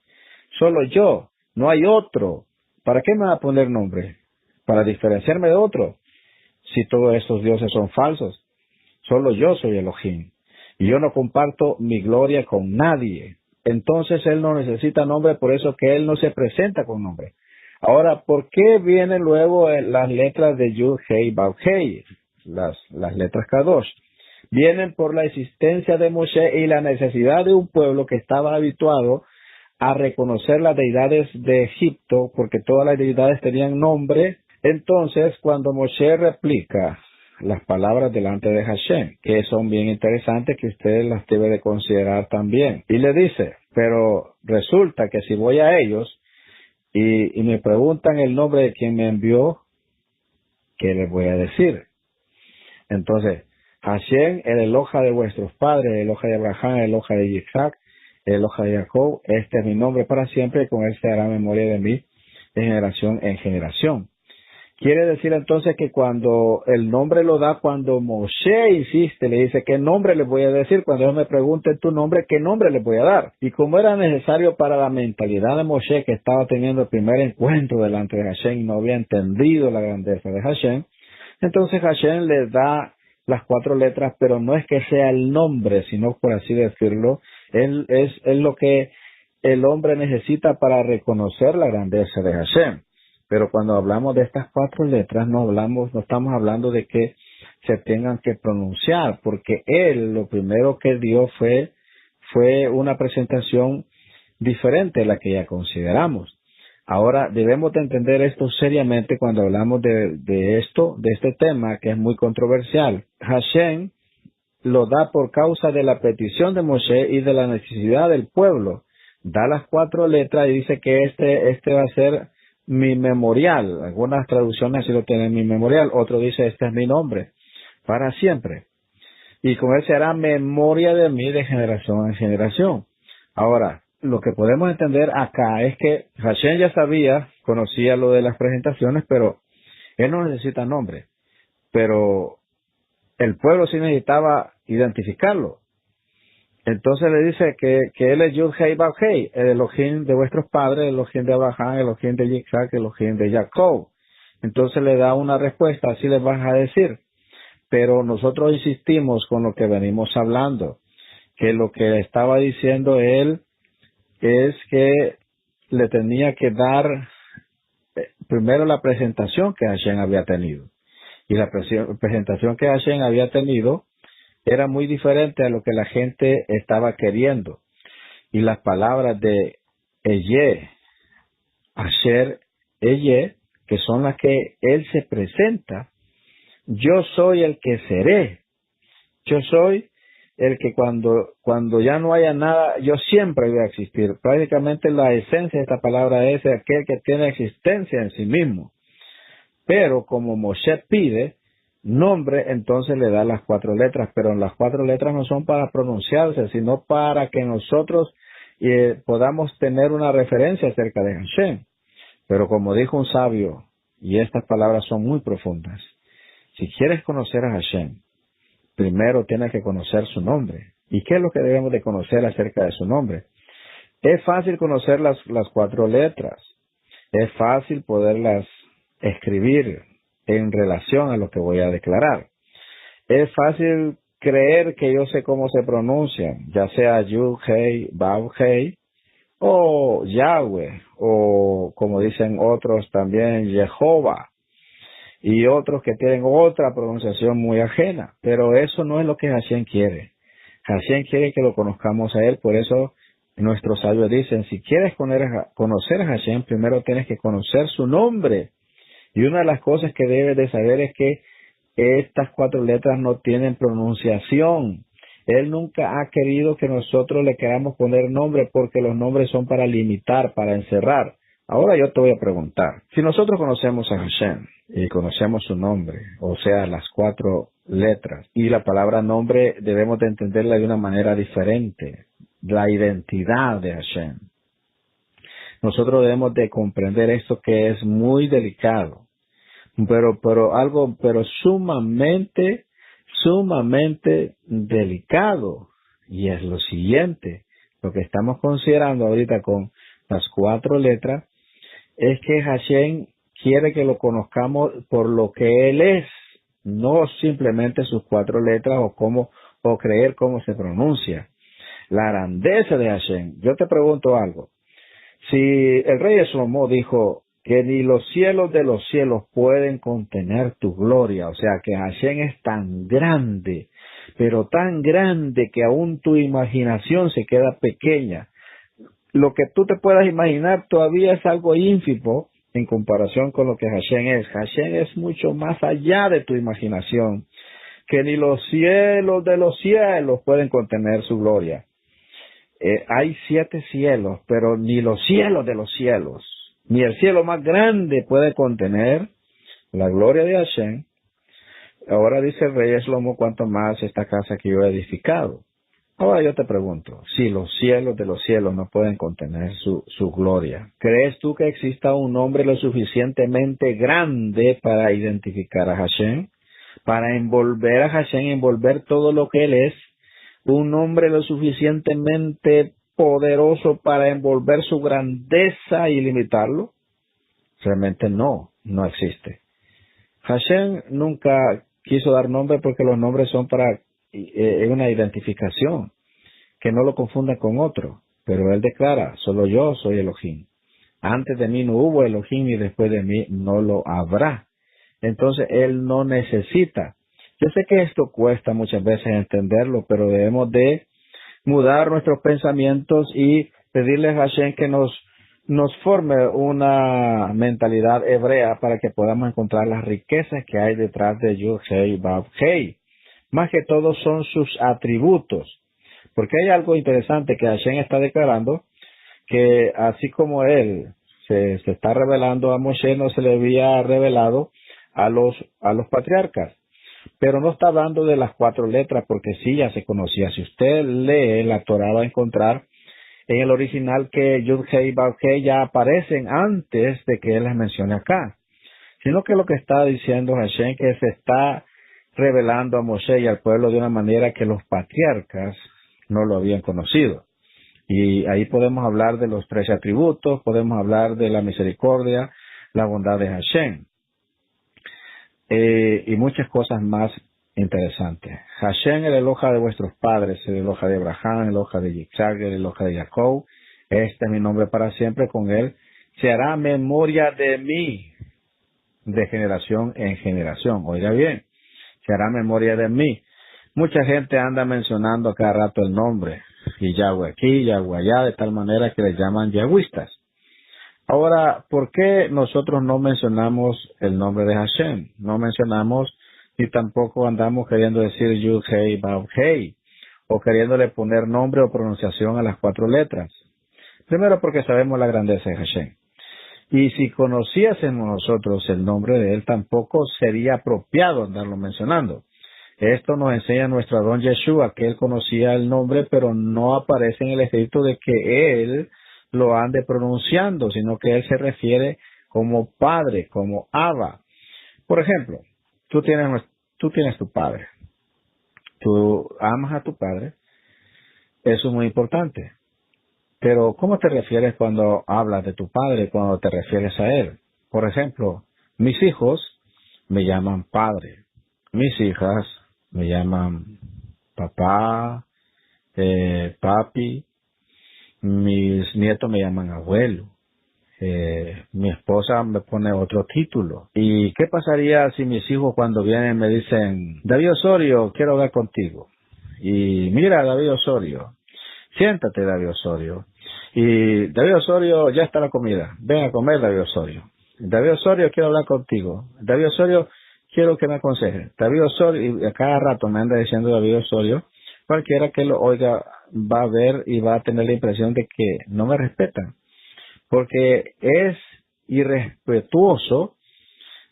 Solo yo, no hay otro. ¿Para qué me va a poner nombre? Para diferenciarme de otro. Si todos estos dioses son falsos, solo yo soy Elohim. Y yo no comparto mi gloria con nadie. Entonces él no necesita nombre, por eso que él no se presenta con nombre. Ahora, ¿por qué vienen luego las letras de Yud, Hei, Vav, Hei? Las letras Kadosh. Vienen por la existencia de Moshe y la necesidad de un pueblo que estaba habituado a reconocer las deidades de Egipto, porque todas las deidades tenían nombre. Entonces, cuando Moshe replica las palabras delante de Hashem, que son bien interesantes, que usted las debe de considerar también. Y le dice, pero resulta que si voy a ellos y me preguntan el nombre de quien me envió, ¿qué les voy a decir? Entonces, Hashem, el Eloja de vuestros padres, el Eloja de Abraham, el Eloja de Isaac, el Eloja de Jacob, este es mi nombre para siempre, y con él se hará memoria de mí de generación en generación. Quiere decir entonces que cuando el nombre lo da, cuando Moshe insiste, le dice, ¿qué nombre le voy a decir? Cuando ellos me pregunten tu nombre, ¿qué nombre le voy a dar? Y como era necesario para la mentalidad de Moshe, que estaba teniendo el primer encuentro delante de Hashem y no había entendido la grandeza de Hashem, entonces Hashem le da las 4 letras, pero no es que sea el nombre, sino por así decirlo, es lo que el hombre necesita para reconocer la grandeza de Hashem. Pero cuando hablamos de estas 4 letras, no estamos hablando de que se tengan que pronunciar, porque él lo primero que dio fue una presentación diferente a la que ya consideramos. Ahora, debemos de entender esto seriamente cuando hablamos de este tema que es muy controversial. Hashem lo da por causa de la petición de Moshe y de la necesidad del pueblo. Da las 4 letras y dice que este va a ser mi memorial. Algunas traducciones así lo tienen, mi memorial. Otro dice, este es mi nombre, para siempre. Y con él se hará memoria de mí de generación en generación. Ahora, lo que podemos entender acá es que Hashem ya conocía lo de las presentaciones, pero él no necesita nombre. Pero el pueblo sí necesitaba identificarlo. Entonces le dice que él es Yud Hei Vav Hei, el Elohim de vuestros padres, el Elohim de Abraham, el Elohim de Isaac, el Elohim de Jacob. Entonces le da una respuesta, así les vas a decir. Pero nosotros insistimos con lo que venimos hablando, que lo que estaba diciendo él es que le tenía que dar primero la presentación que Hashem había tenido. Y la presentación que Hashem había tenido era muy diferente a lo que la gente estaba queriendo. Y las palabras de Eye, Asher, Eye, que son las que él se presenta, yo soy el que seré. Yo soy el que cuando ya no haya nada, yo siempre voy a existir. Prácticamente la esencia de esta palabra es aquel que tiene existencia en sí mismo. Pero como Moshe pide nombre, entonces le da las 4 letras, pero las 4 letras no son para pronunciarse, sino para que nosotros podamos tener una referencia acerca de Hashem. Pero como dijo un sabio, y estas palabras son muy profundas, si quieres conocer a Hashem, primero tienes que conocer su nombre. ¿Y qué es lo que debemos de conocer acerca de su nombre? Es fácil conocer las 4 letras, es fácil poderlas escribir en relación a lo que voy a declarar. Es fácil creer que yo sé cómo se pronuncian, ya sea Yud, Hei, Vav, Hei, o Yahweh, o como dicen otros también, Jehová, y otros que tienen otra pronunciación muy ajena. Pero eso no es lo que Hashem quiere. Hashem quiere que lo conozcamos a Él, por eso nuestros sabios dicen, si quieres conocer a Hashem, primero tienes que conocer su nombre. Y una de las cosas que debes de saber es que estas 4 letras no tienen pronunciación. Él nunca ha querido que nosotros le queramos poner nombre porque los nombres son para limitar, para encerrar. Ahora yo te voy a preguntar, si nosotros conocemos a Hashem y conocemos su nombre, o sea, las 4 letras, y la palabra nombre debemos de entenderla de una manera diferente, la identidad de Hashem. Nosotros debemos de comprender esto que es muy delicado, pero sumamente delicado. Y es lo siguiente, lo que estamos considerando ahorita con las 4 letras, es que Hashem quiere que lo conozcamos por lo que Él es, no simplemente sus 4 letras o creer cómo se pronuncia. La grandeza de Hashem. Yo te pregunto algo. Si el rey Shlomo dijo que ni los cielos de los cielos pueden contener tu gloria, o sea que Hashem es tan grande, pero tan grande que aún tu imaginación se queda pequeña. Lo que tú te puedas imaginar todavía es algo ínfimo en comparación con lo que Hashem es. Hashem es mucho más allá de tu imaginación, que ni los cielos de los cielos pueden contener su gloria. Hay 7 cielos, pero ni los cielos de los cielos, ni el cielo más grande puede contener la gloria de Hashem. Ahora dice el rey Shlomo, cuanto más esta casa que yo he edificado. Ahora yo te pregunto, si los cielos de los cielos no pueden contener su gloria, ¿crees tú que exista un nombre lo suficientemente grande para identificar a Hashem? Para envolver a Hashem, envolver todo lo que Él es, un nombre lo suficientemente poderoso para envolver su grandeza y limitarlo? Realmente no existe. Hashem nunca quiso dar nombre porque los nombres son para una identificación, que no lo confunda con otro. Pero Él declara, solo yo soy Elohim. Antes de mí no hubo Elohim y después de mí no lo habrá. Entonces Él no necesita. Yo sé que esto cuesta muchas veces entenderlo, pero debemos de mudar nuestros pensamientos y pedirle a Hashem que nos forme una mentalidad hebrea para que podamos encontrar las riquezas que hay detrás de Yud Hei Vav Hei. Más que todo son sus atributos. Porque hay algo interesante que Hashem está declarando, que así como Él se está revelando a Moshe, no se le había revelado a los patriarcas. Pero no está hablando de las 4 letras, porque sí, ya se conocía. Si usted lee la Torah, va a encontrar en el original que Yud Hei Vav Hei ya aparecen antes de que Él las mencione acá. Sino que lo que está diciendo Hashem, que se está revelando a Moshe y al pueblo de una manera que los patriarcas no lo habían conocido. Y ahí podemos hablar de los 13 atributos, podemos hablar de la misericordia, la bondad de Hashem. Y muchas cosas más interesantes. Hashem, el Eloja de vuestros padres, el Eloja de Abraham, el Eloja de Yitzhak, el Eloja de Jacob. Este es mi nombre para siempre, con él se hará memoria de mí, de generación en generación. Oiga bien, se hará memoria de mí. Mucha gente anda mencionando a cada rato el nombre, y Yahweh aquí, Yahweh allá, de tal manera que les llaman yahwistas. Ahora, ¿por qué nosotros no mencionamos el nombre de Hashem? No mencionamos ni tampoco andamos queriendo decir Yud Hei Vav Hei o queriéndole poner nombre o pronunciación a las 4 letras. Primero porque sabemos la grandeza de Hashem. Y si conociésemos nosotros el nombre de Él, tampoco sería apropiado andarlo mencionando. Esto nos enseña nuestro Adón Yeshua, que Él conocía el nombre, pero no aparece en el escrito de que Él lo ande pronunciando, sino que Él se refiere como Padre, como Abba. Por ejemplo, tú tienes tu Padre. Tú amas a tu Padre. Eso es muy importante. Pero, ¿cómo te refieres cuando hablas de tu Padre, cuando te refieres a Él? Por ejemplo, mis hijos me llaman Padre. Mis hijas me llaman papá, papi. mis nietos me llaman abuelo. Mi esposa me pone otro título. ¿Y qué pasaría si mis hijos cuando vienen me dicen, David Osorio, quiero hablar contigo? Y mira, David Osorio, siéntate, David Osorio. Y David Osorio, ya está la comida. Ven a comer, David Osorio. David Osorio, quiero hablar contigo. David Osorio, quiero que me aconseje. David Osorio, y a cada rato me anda diciendo David Osorio, cualquiera que lo oiga va a ver y va a tener la impresión de que no me respetan. Porque es irrespetuoso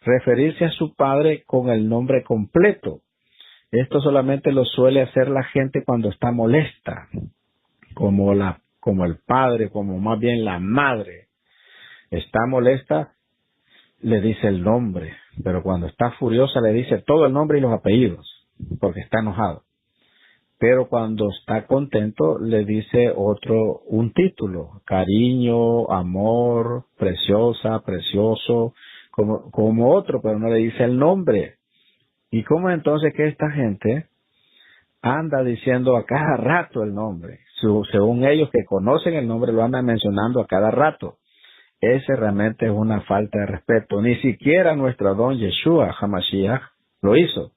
referirse a su padre con el nombre completo. Esto solamente lo suele hacer la gente cuando está molesta, como el padre, como más bien la madre. Está molesta, le dice el nombre, pero cuando está furiosa le dice todo el nombre y los apellidos, porque está enojado. Pero cuando está contento le dice un título, cariño, amor, preciosa, precioso, como otro, pero no le dice el nombre. ¿Y cómo entonces que esta gente anda diciendo a cada rato el nombre? Según ellos que conocen el nombre lo andan mencionando a cada rato. Ese realmente es una falta de respeto. Ni siquiera nuestro Adón Yeshua HaMashiach lo hizo.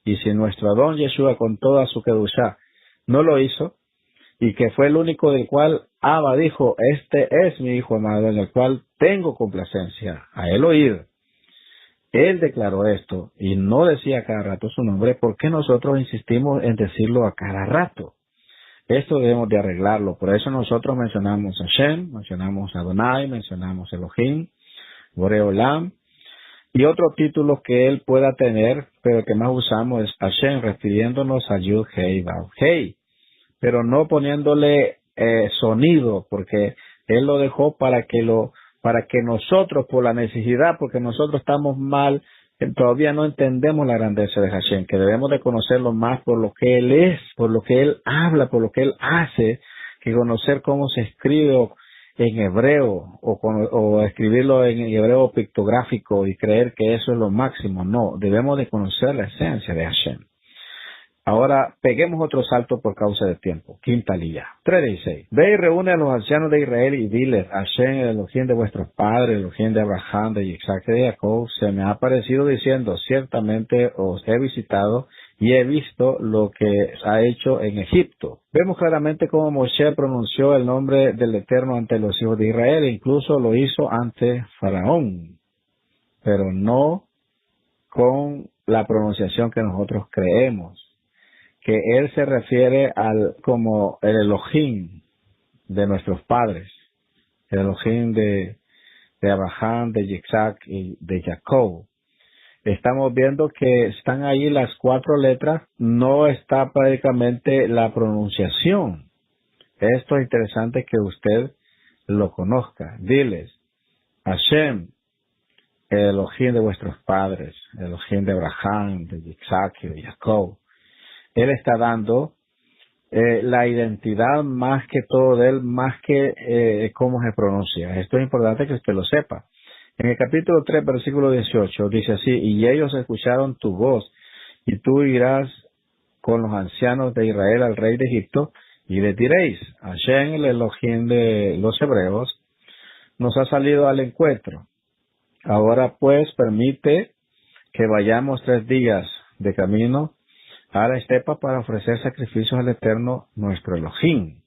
Y si nuestro Adón Yeshua con toda su kedushá no lo hizo, y que fue el único del cual Abba dijo, este es mi hijo amado en el cual tengo complacencia, a él oír. Él declaró esto y no decía a cada rato su nombre. ¿Por qué nosotros insistimos en decirlo a cada rato? Esto debemos de arreglarlo. Por eso nosotros mencionamos a Hashem, mencionamos a Adonai, mencionamos a Elohim, Boreolam, y otros títulos que él pueda tener, pero que más usamos es Hashem, refiriéndonos a Yud, Hei, Vav, Hei, pero no poniéndole sonido, porque él lo dejó para que nosotros, por la necesidad, porque nosotros estamos mal, todavía no entendemos la grandeza de Hashem, que debemos de conocerlo más por lo que él es, por lo que él habla, por lo que él hace, que conocer cómo se escribe en hebreo o escribirlo en hebreo pictográfico y creer que eso es lo máximo. No, debemos de conocer la esencia de Hashem. Ahora, peguemos otro salto por causa del tiempo. Quinta lía. 3:16. Ve y reúne a los ancianos de Israel y diles, Hashem, el Elohim de vuestros padres, el Elohim de Abraham, de Isaac y de Jacob, se me ha aparecido diciendo, ciertamente os he visitado y he visto lo que ha hecho en Egipto. Vemos claramente cómo Moshe pronunció el nombre del Eterno ante los hijos de Israel, e incluso lo hizo ante Faraón, pero no con la pronunciación que nosotros creemos, que él se refiere como el Elohim de nuestros padres, el Elohim de Abraham, de Isaac y de Jacob. Estamos viendo que están ahí las 4 letras, no está prácticamente la pronunciación. Esto es interesante que usted lo conozca. Diles, Hashem, el Elohim de vuestros padres, el Elohim de Abraham, de Isaac y de Jacob. Él está dando la identidad más que todo de él, más que cómo se pronuncia. Esto es importante que usted lo sepa. En el capítulo 3, versículo 18, dice así, y ellos escucharon tu voz, y tú irás con los ancianos de Israel al rey de Egipto, y les diréis, Hashem, el Elohim de los hebreos, nos ha salido al encuentro. Ahora pues permite que vayamos 3 días de camino a la estepa para ofrecer sacrificios al Eterno nuestro Elohim.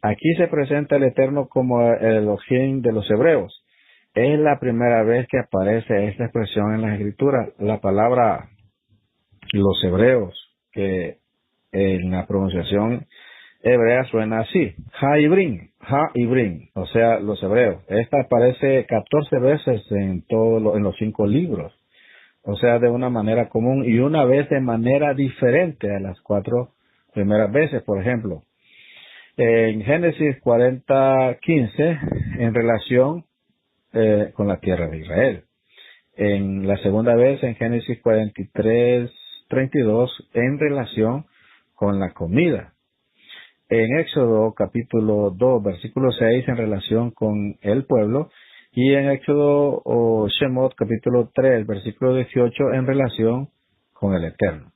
Aquí se presenta el Eterno como el Elohim de los hebreos. Es la primera vez que aparece esta expresión en las Escrituras. La palabra los hebreos, que en la pronunciación hebrea suena así, Ha-Ibrim, o sea, los hebreos. Esta aparece 14 veces en los 5 libros. O sea, de una manera común y una vez de manera diferente a las 4 primeras veces. Por ejemplo, en Génesis 40:15, en relación con la tierra de Israel. En la segunda vez, en Génesis 43:32, en relación con la comida. En Éxodo capítulo 2, versículo 6, en relación con el pueblo. Y en Éxodo o Shemot capítulo 3, versículo 18, en relación con el Eterno.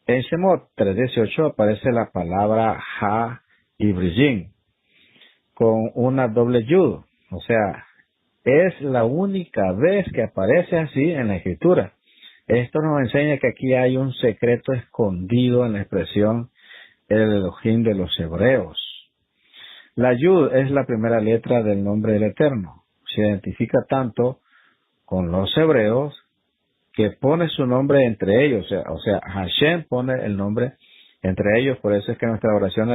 En Shemot 3:18 aparece la palabra Ha-Ibrim. con una doble yud. O sea, es la única vez que aparece así en la escritura. Esto nos enseña que aquí hay un secreto escondido en la expresión el Elohim de los hebreos. La yud es la primera letra del nombre del Eterno. Se identifica tanto con los hebreos que pone su nombre entre ellos. O sea, Hashem pone el nombre entre ellos. Por eso es que nuestra oración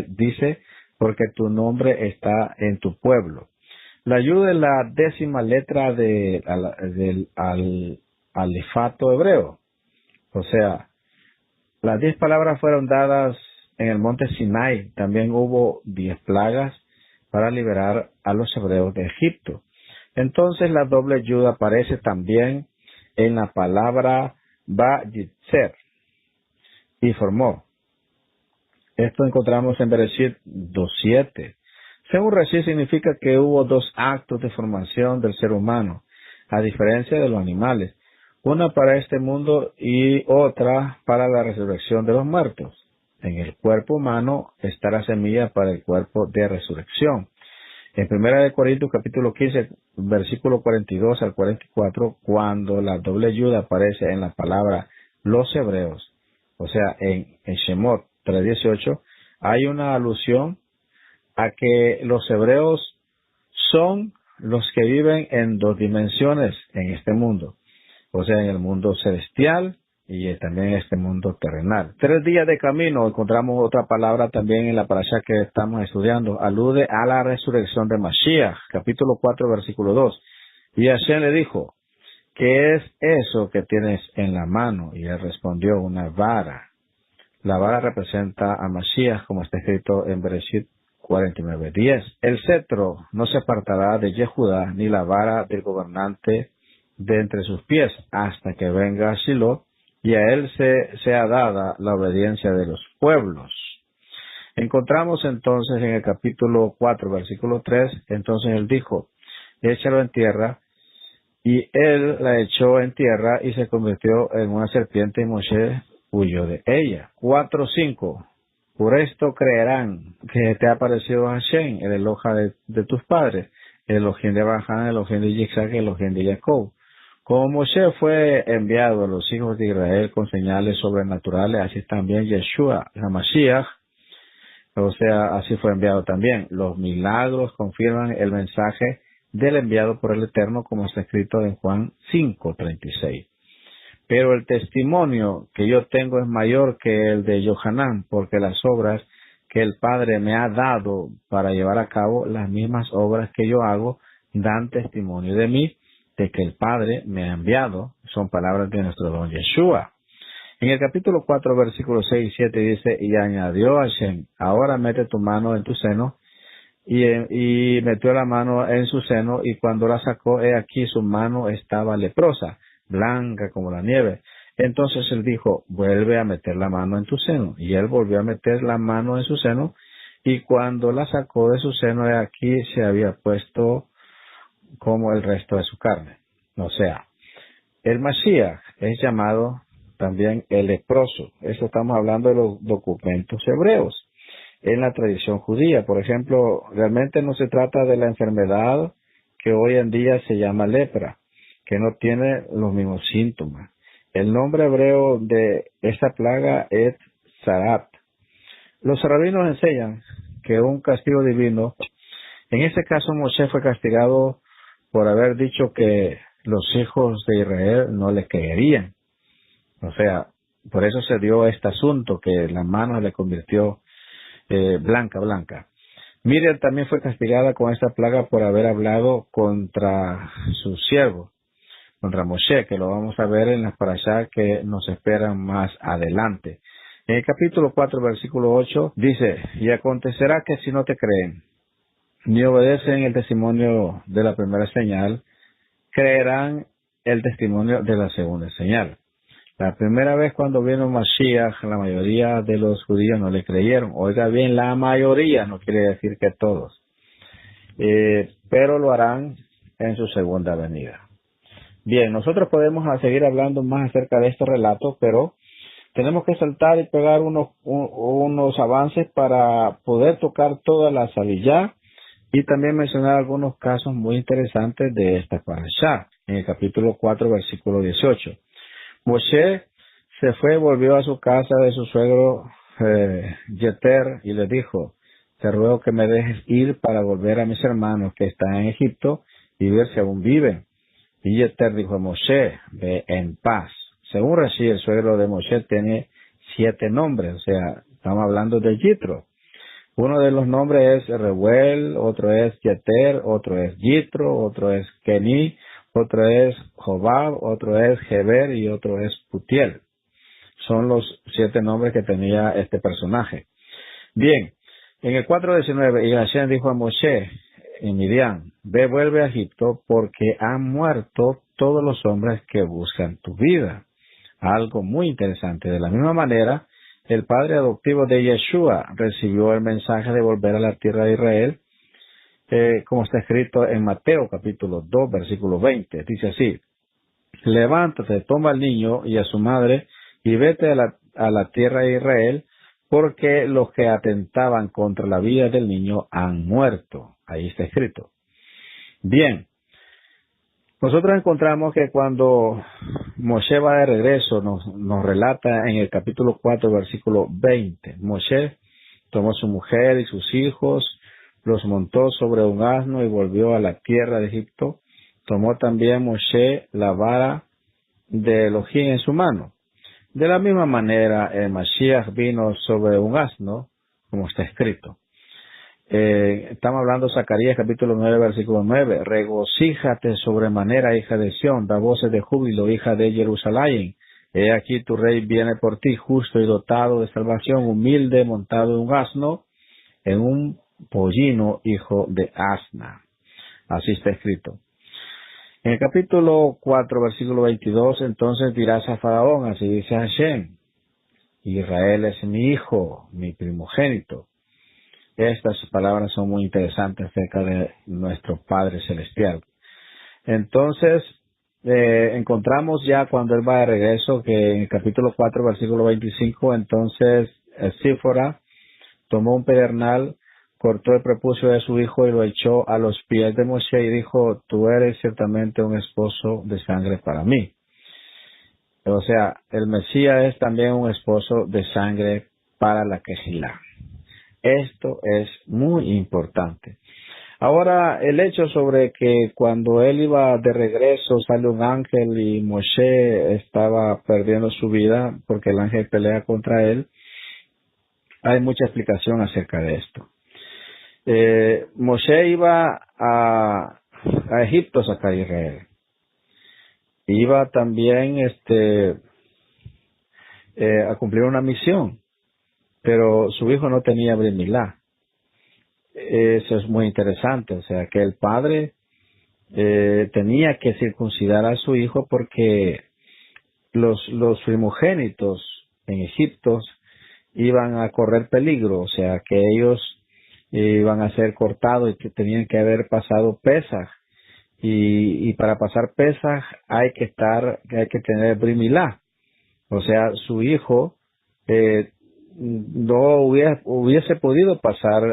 dice, porque tu nombre está en tu pueblo. La yud es la 10ª letra del alifato hebreo. O sea, las 10 palabras fueron dadas en el monte Sinai. También hubo 10 plagas para liberar a los hebreos de Egipto. Entonces la doble yud aparece también en la palabra Ba-Yitzer y formó. Esto encontramos en Bereshit 2:7. Según Rashi, significa que hubo 2 actos de formación del ser humano, a diferencia de los animales, una para este mundo y otra para la resurrección de los muertos. En el cuerpo humano está la semilla para el cuerpo de resurrección. En 1 Corintios capítulo 15, versículo 42 al 44, cuando la doble yud aparece en la palabra los hebreos, o sea, en Shemot 3:18, hay una alusión a que los hebreos son los que viven en 2 dimensiones en este mundo, o sea, en el mundo celestial y también en este mundo terrenal. 3 días de camino, encontramos otra palabra también en la parasha que estamos estudiando, alude a la resurrección de Mashiach, capítulo 4, versículo 2. Y Hashem le dijo, ¿qué es eso que tienes en la mano? Y él respondió, una vara. La vara representa a Mashiach, como está escrito en Bereshit 49:10. El cetro no se apartará de Yehudá, ni la vara del gobernante de entre sus pies, hasta que venga Shiloh, y a él sea dada la obediencia de los pueblos. Encontramos entonces en el capítulo 4, versículo 3, entonces él dijo, échalo en tierra, y él la echó en tierra y se convirtió en una serpiente y Moshe huyó de ella. 4:5. Por esto creerán que te ha aparecido Hashem, el Eloja de tus padres, el Elohim de Abraham, el Elohim de Isaac, el Elohim de Jacob. Como Moshe fue enviado a los hijos de Israel con señales sobrenaturales, así también Yeshua, la Mashiach, o sea, así fue enviado también. Los milagros confirman el mensaje del enviado por el Eterno, como está escrito en Juan 5:36. Pero el testimonio que yo tengo es mayor que el de Yohanan, porque las obras que el Padre me ha dado para llevar a cabo, las mismas obras que yo hago, dan testimonio de mí, de que el Padre me ha enviado. Son palabras de nuestro don Yeshua. En el capítulo 4, versículos 6 y 7 dice, y añadió a Hashem, ahora mete tu mano en tu seno, y metió la mano en su seno, y cuando la sacó, he aquí su mano estaba leprosa, blanca como la nieve. Entonces él dijo, vuelve a meter la mano en tu seno. Y él volvió a meter la mano en su seno, y cuando la sacó de su seno, he aquí se había puesto como el resto de su carne. O sea, el Mashiach es llamado también el leproso. Esto estamos hablando de los documentos hebreos. En la tradición judía, por ejemplo, realmente no se trata de la enfermedad que hoy en día se llama lepra, que no tiene los mismos síntomas. El nombre hebreo de esta plaga es Zarat. Los rabinos enseñan que un castigo divino, en este caso Moshe fue castigado por haber dicho que los hijos de Israel no le creerían. O sea, por eso se dio este asunto, que la mano le convirtió blanca. Miriam también fue castigada con esta plaga por haber hablado contra su siervo, contra Moshe, que lo vamos a ver en las parashá que nos esperan más adelante. En el capítulo 4, versículo 8, dice, y acontecerá que si no te creen, ni obedecen el testimonio de la primera señal, creerán el testimonio de la segunda señal. La primera vez cuando vino Mashiach, la mayoría de los judíos no le creyeron. Oiga bien, la mayoría, no quiere decir que todos. Pero lo harán en su segunda venida. Bien, nosotros podemos seguir hablando más acerca de estos relatos, pero tenemos que saltar y pegar unos avances para poder tocar toda la salillá y también mencionar algunos casos muy interesantes de esta parashá, en el capítulo 4, versículo 18. Moshe se fue, volvió a su casa de su suegro Yeter y le dijo: te ruego que me dejes ir para volver a mis hermanos que están en Egipto y ver si aún viven. Y Yeter dijo a Moshe: ve en paz. Según Rashi, el suegro de Moshe tiene 7 nombres, o sea, estamos hablando de Yitro. Uno de los nombres es Reuel, otro es Yeter, otro es Yitro, otro es Keni, otro es Jobab, otro es Heber y otro es Putiel. Son los 7 nombres que tenía este personaje. Bien, en el 4:19, y Hashem dijo a Moshe en Midian: ve, vuelve a Egipto, porque han muerto todos los hombres que buscan tu vida. Algo muy interesante. De la misma manera, el padre adoptivo de Yeshua recibió el mensaje de volver a la tierra de Israel, como está escrito en Mateo capítulo 2, versículo 20. Dice así: levántate, toma al niño y a su madre y vete a la tierra de Israel, porque los que atentaban contra la vida del niño han muerto. Ahí está escrito. Bien, nosotros encontramos que cuando Moshe va de regreso, nos relata en el capítulo 4, versículo 20, Moshe tomó a su mujer y sus hijos, los montó sobre un asno y volvió a la tierra de Egipto. Tomó también Moshe la vara de Elohim en su mano. De la misma manera, el Mashiach vino sobre un asno, como está escrito. Estamos hablando de Zacarías capítulo 9, versículo 9. Regocíjate sobremanera, hija de Sión, da voces de júbilo, hija de Jerusalén. He aquí tu rey viene por ti, justo y dotado de salvación, humilde, montado en un asno, en un pollino, hijo de asna. Así está escrito. En el capítulo 4, versículo 22, entonces dirás a Faraón: así dice Hashem, Israel es mi hijo, mi primogénito. Estas palabras son muy interesantes acerca de nuestro Padre Celestial. Entonces, encontramos ya cuando él va de regreso, que en el capítulo 4, versículo 25, entonces Sífora tomó un pedernal, cortó el prepucio de su hijo y lo echó a los pies de Moshe y dijo: tú eres ciertamente un esposo de sangre para mí. O sea, el Mesías es también un esposo de sangre para la Kehilá. Esto es muy importante. Ahora, el hecho sobre que cuando él iba de regreso sale un ángel y Moshe estaba perdiendo su vida porque el ángel pelea contra él, hay mucha explicación acerca de esto. Moshe iba a Egipto a sacar a Israel. Iba también a cumplir una misión, pero su hijo no tenía Brit Milá. Eso es muy interesante, o sea que el padre tenía que circuncidar a su hijo porque los primogénitos en Egipto iban a correr peligro, o sea que ellos iban a ser cortados y que tenían que haber pasado Pesaj, y para pasar Pesaj hay que tener Brit Milá, o sea su hijo no hubiese podido pasar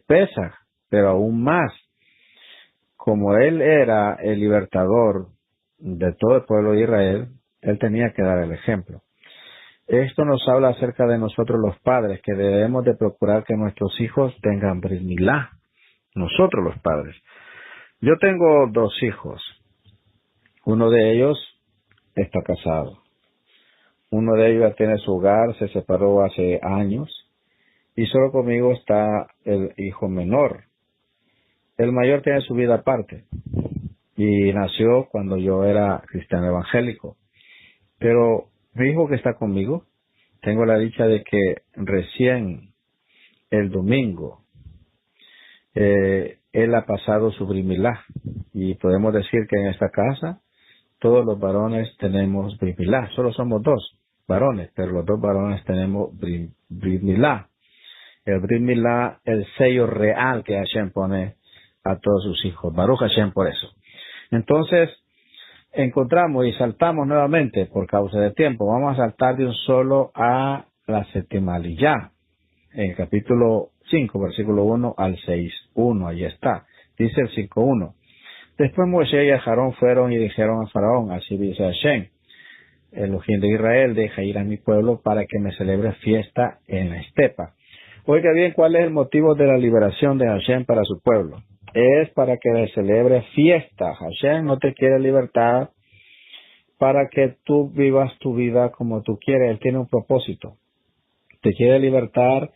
Pesaj, pero aún más, como él era el libertador de todo el pueblo de Israel, él tenía que dar el ejemplo. Esto nos habla acerca de nosotros los padres, que debemos de procurar que nuestros hijos tengan Brit Milá, nosotros los padres. Yo tengo 2 hijos, uno de ellos está casado. Uno de ellos ya tiene su hogar, se separó hace años y solo conmigo está el hijo menor. El mayor tiene su vida aparte y nació cuando yo era cristiano evangélico. Pero mi hijo que está conmigo, tengo la dicha de que recién el domingo él ha pasado su Brit Milá y podemos decir que en esta casa todos los varones tenemos Brit Milá. Solo somos 2 varones, pero los 2 varones tenemos Brit Milá. El Brit Milá, el sello real que Hashem pone a todos sus hijos. Baruch Hashem por eso. Entonces, encontramos y saltamos nuevamente por causa de tiempo. Vamos a saltar de un solo a la Setimaliyá. En el capítulo 5, versículo 1 al 6, 1, ahí está. Dice el 5:1. Después Moisés y Aarón fueron y dijeron a Faraón, así dice Hashem, Elohim de Israel, deja ir a mi pueblo para que me celebre fiesta en la estepa. Oiga bien, ¿cuál es el motivo de la liberación de Hashem para su pueblo? Es para que le celebre fiesta. Hashem no te quiere libertar para que tú vivas tu vida como tú quieres. Él tiene un propósito. Te quiere libertar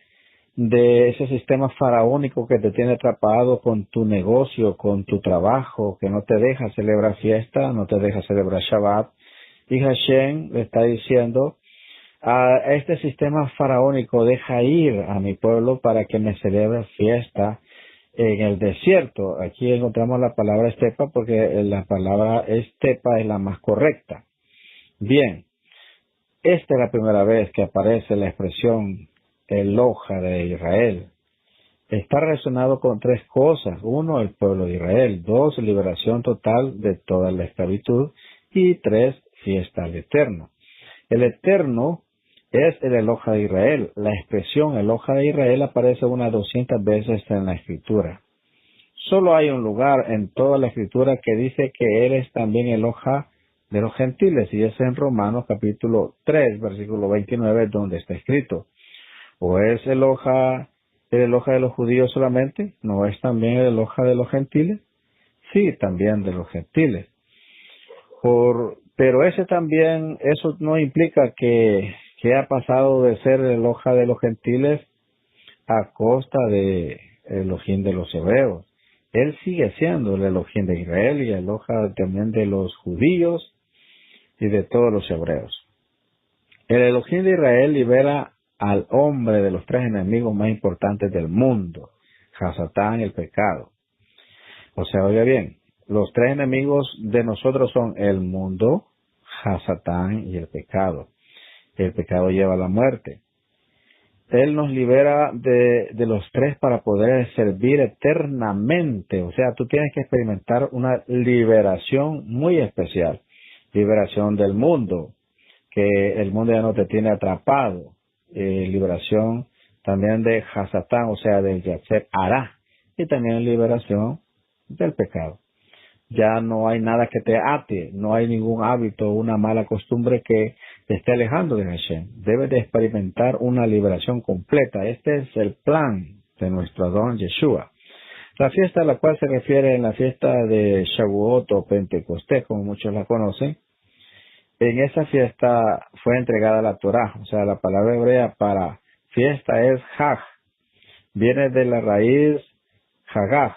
de ese sistema faraónico que te tiene atrapado con tu negocio, con tu trabajo, que no te deja celebrar fiesta, no te deja celebrar Shabbat. Y Hashem le está diciendo, a este sistema faraónico deja ir a mi pueblo para que me celebre fiesta en el desierto. Aquí encontramos la palabra estepa porque la palabra estepa es la más correcta. Bien, esta es la primera vez que aparece la expresión Eloja de Israel. Está relacionado con tres cosas. Uno, el pueblo de Israel. Dos, liberación total de toda la esclavitud. Y tres, fiesta al Eterno. El Eterno es el Eloja de Israel. La expresión Eloja de Israel aparece unas 200 veces en la Escritura. Solo hay un lugar en toda la Escritura que dice que Él es también Eloja de los gentiles, y es en Romanos capítulo 3, versículo 29, donde está escrito. ¿O es el Eloja de los judíos solamente? ¿No es también el Eloja de los gentiles? Sí, también de los gentiles. Pero ese también, eso no implica que ha pasado de ser el Eloja de los gentiles a costa de Elohim de los hebreos. Él sigue siendo el Elohim de Israel y el Eloja también de los judíos y de todos los hebreos. El Elohim de Israel libera al hombre de los tres enemigos más importantes del mundo, Hasatán, el pecado. O sea, oiga bien, los tres enemigos de nosotros son el mundo, Hasatán y el pecado. El pecado lleva a la muerte. Él nos libera de los tres para poder servir eternamente. O sea, tú tienes que experimentar una liberación muy especial. Liberación del mundo, que el mundo ya no te tiene atrapado. Liberación también de Hasatán, o sea, del Yatzer Hará. Y también liberación del pecado. Ya no hay nada que te ate, no hay ningún hábito, una mala costumbre que te esté alejando de Hashem. Debes de experimentar una liberación completa. Este es el plan de nuestro Adón Yeshua. La fiesta a la cual se refiere en la fiesta de Shavuot o Pentecostés, como muchos la conocen, en esa fiesta fue entregada la Torá. O sea, la palabra hebrea para fiesta es Hag. Viene de la raíz Hagah,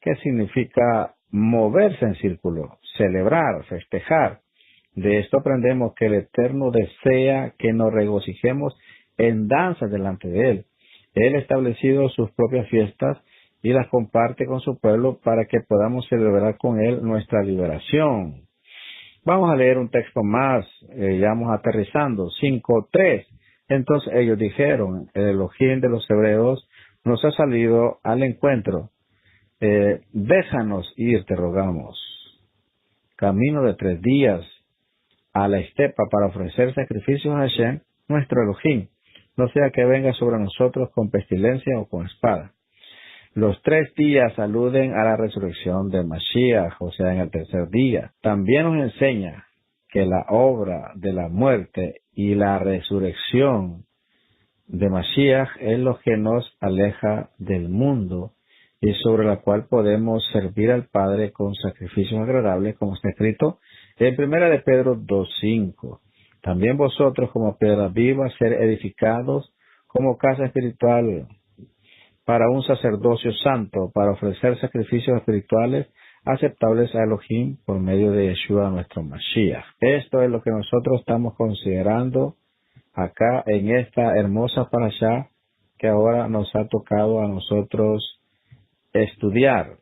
que significa moverse en círculo, celebrar, festejar. De esto aprendemos que el Eterno desea que nos regocijemos en danza delante de Él. Él ha establecido sus propias fiestas y las comparte con su pueblo para que podamos celebrar con Él nuestra liberación. Vamos a leer un texto más, ya vamos aterrizando, 5:3. Entonces ellos dijeron, el Elohim de los hebreos nos ha salido al encuentro. Déjanos ir, te rogamos, camino de 3 días a la estepa para ofrecer sacrificios a Hashem, nuestro Elohim, no sea que venga sobre nosotros con pestilencia o con espada. Los 3 días aluden a la resurrección de Mashiach, o sea, en el 3er día. También nos enseña que la obra de la muerte y la resurrección de Mashiach es lo que nos aleja del mundo y sobre la cual podemos servir al Padre con sacrificios agradables, como está escrito en 1 de Pedro 2:5. También vosotros, como piedras vivas, ser edificados como casa espiritual para un sacerdocio santo, para ofrecer sacrificios espirituales aceptables a Elohim por medio de Yeshua, nuestro Mashiach. Esto es lo que nosotros estamos considerando acá en esta hermosa parashá que ahora nos ha tocado a nosotros estudiar.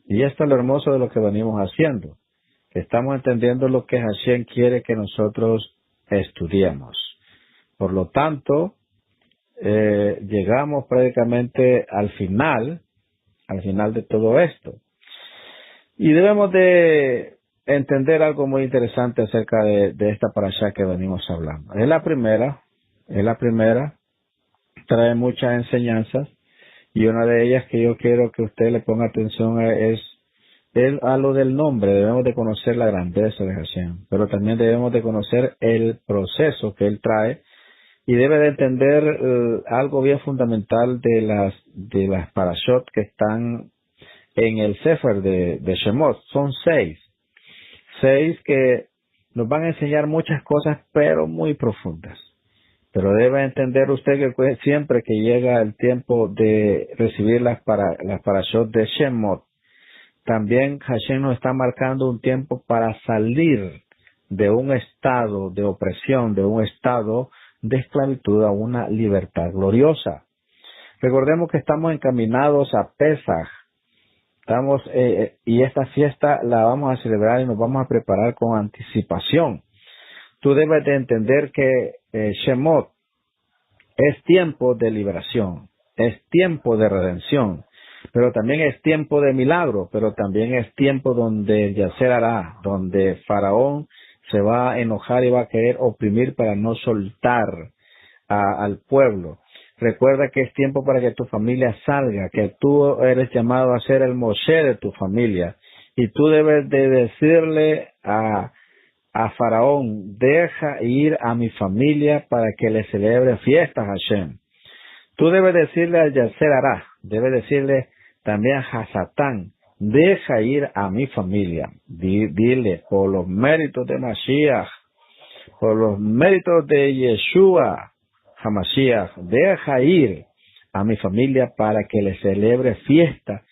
Y esto es lo hermoso de lo que venimos haciendo, que estamos entendiendo lo que Hashem quiere que nosotros estudiemos. Por lo tanto, llegamos prácticamente al final de todo esto. Y debemos de entender algo muy interesante acerca de esta parashá que venimos hablando. Es la primera, trae muchas enseñanzas. Y una de ellas que yo quiero que usted le ponga atención es a lo del nombre. Debemos de conocer la grandeza de Hashem, pero también debemos de conocer el proceso que Él trae y debe de entender algo bien fundamental de las parashot que están en el Sefer de Shemot. Son seis que nos van a enseñar muchas cosas, pero muy profundas. Pero debe entender usted que siempre que llega el tiempo de recibir las parashot de Shemot, también Hashem nos está marcando un tiempo para salir de un estado de opresión, de un estado de esclavitud a una libertad gloriosa. Recordemos que estamos encaminados a Pesaj. Y esta fiesta la vamos a celebrar y nos vamos a preparar con anticipación. Tú debes de entender que Shemot es tiempo de liberación, es tiempo de redención, pero también es tiempo de milagro, pero también es tiempo donde Yacer hará, donde Faraón se va a enojar y va a querer oprimir para no soltar al pueblo. Recuerda que es tiempo para que tu familia salga, que tú eres llamado a ser el Moshe de tu familia. Y tú debes de decirle a Faraón, deja ir a mi familia para que le celebre fiestas a Hashem. Tú debes decirle a Yacer Hará, debes decirle también a Hasatán, deja ir a mi familia. Dile, por los méritos de Mashiach, por los méritos de Yeshua HaMashiach, deja ir a mi familia para que le celebre fiesta.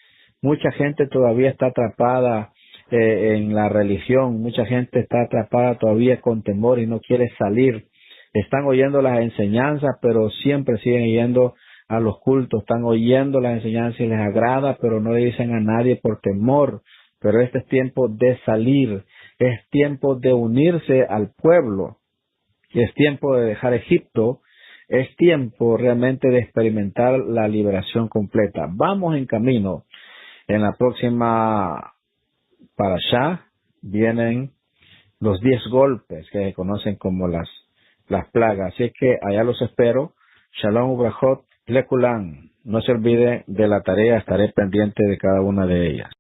Mucha gente todavía está atrapada en la religión, mucha gente está atrapada todavía con temor y no quiere salir. Están oyendo las enseñanzas, pero siempre siguen yendo a los cultos, están oyendo las enseñanzas y les agrada, pero no le dicen a nadie por temor. Pero este es tiempo de salir, es tiempo de unirse al pueblo, es tiempo de dejar Egipto, es tiempo realmente de experimentar la liberación completa. Vamos en camino. En la próxima parashá vienen los 10 golpes que se conocen como las plagas. Así que allá los espero. Shalom Ubrachot Lekulan. No se olvide de la tarea, estaré pendiente de cada una de ellas.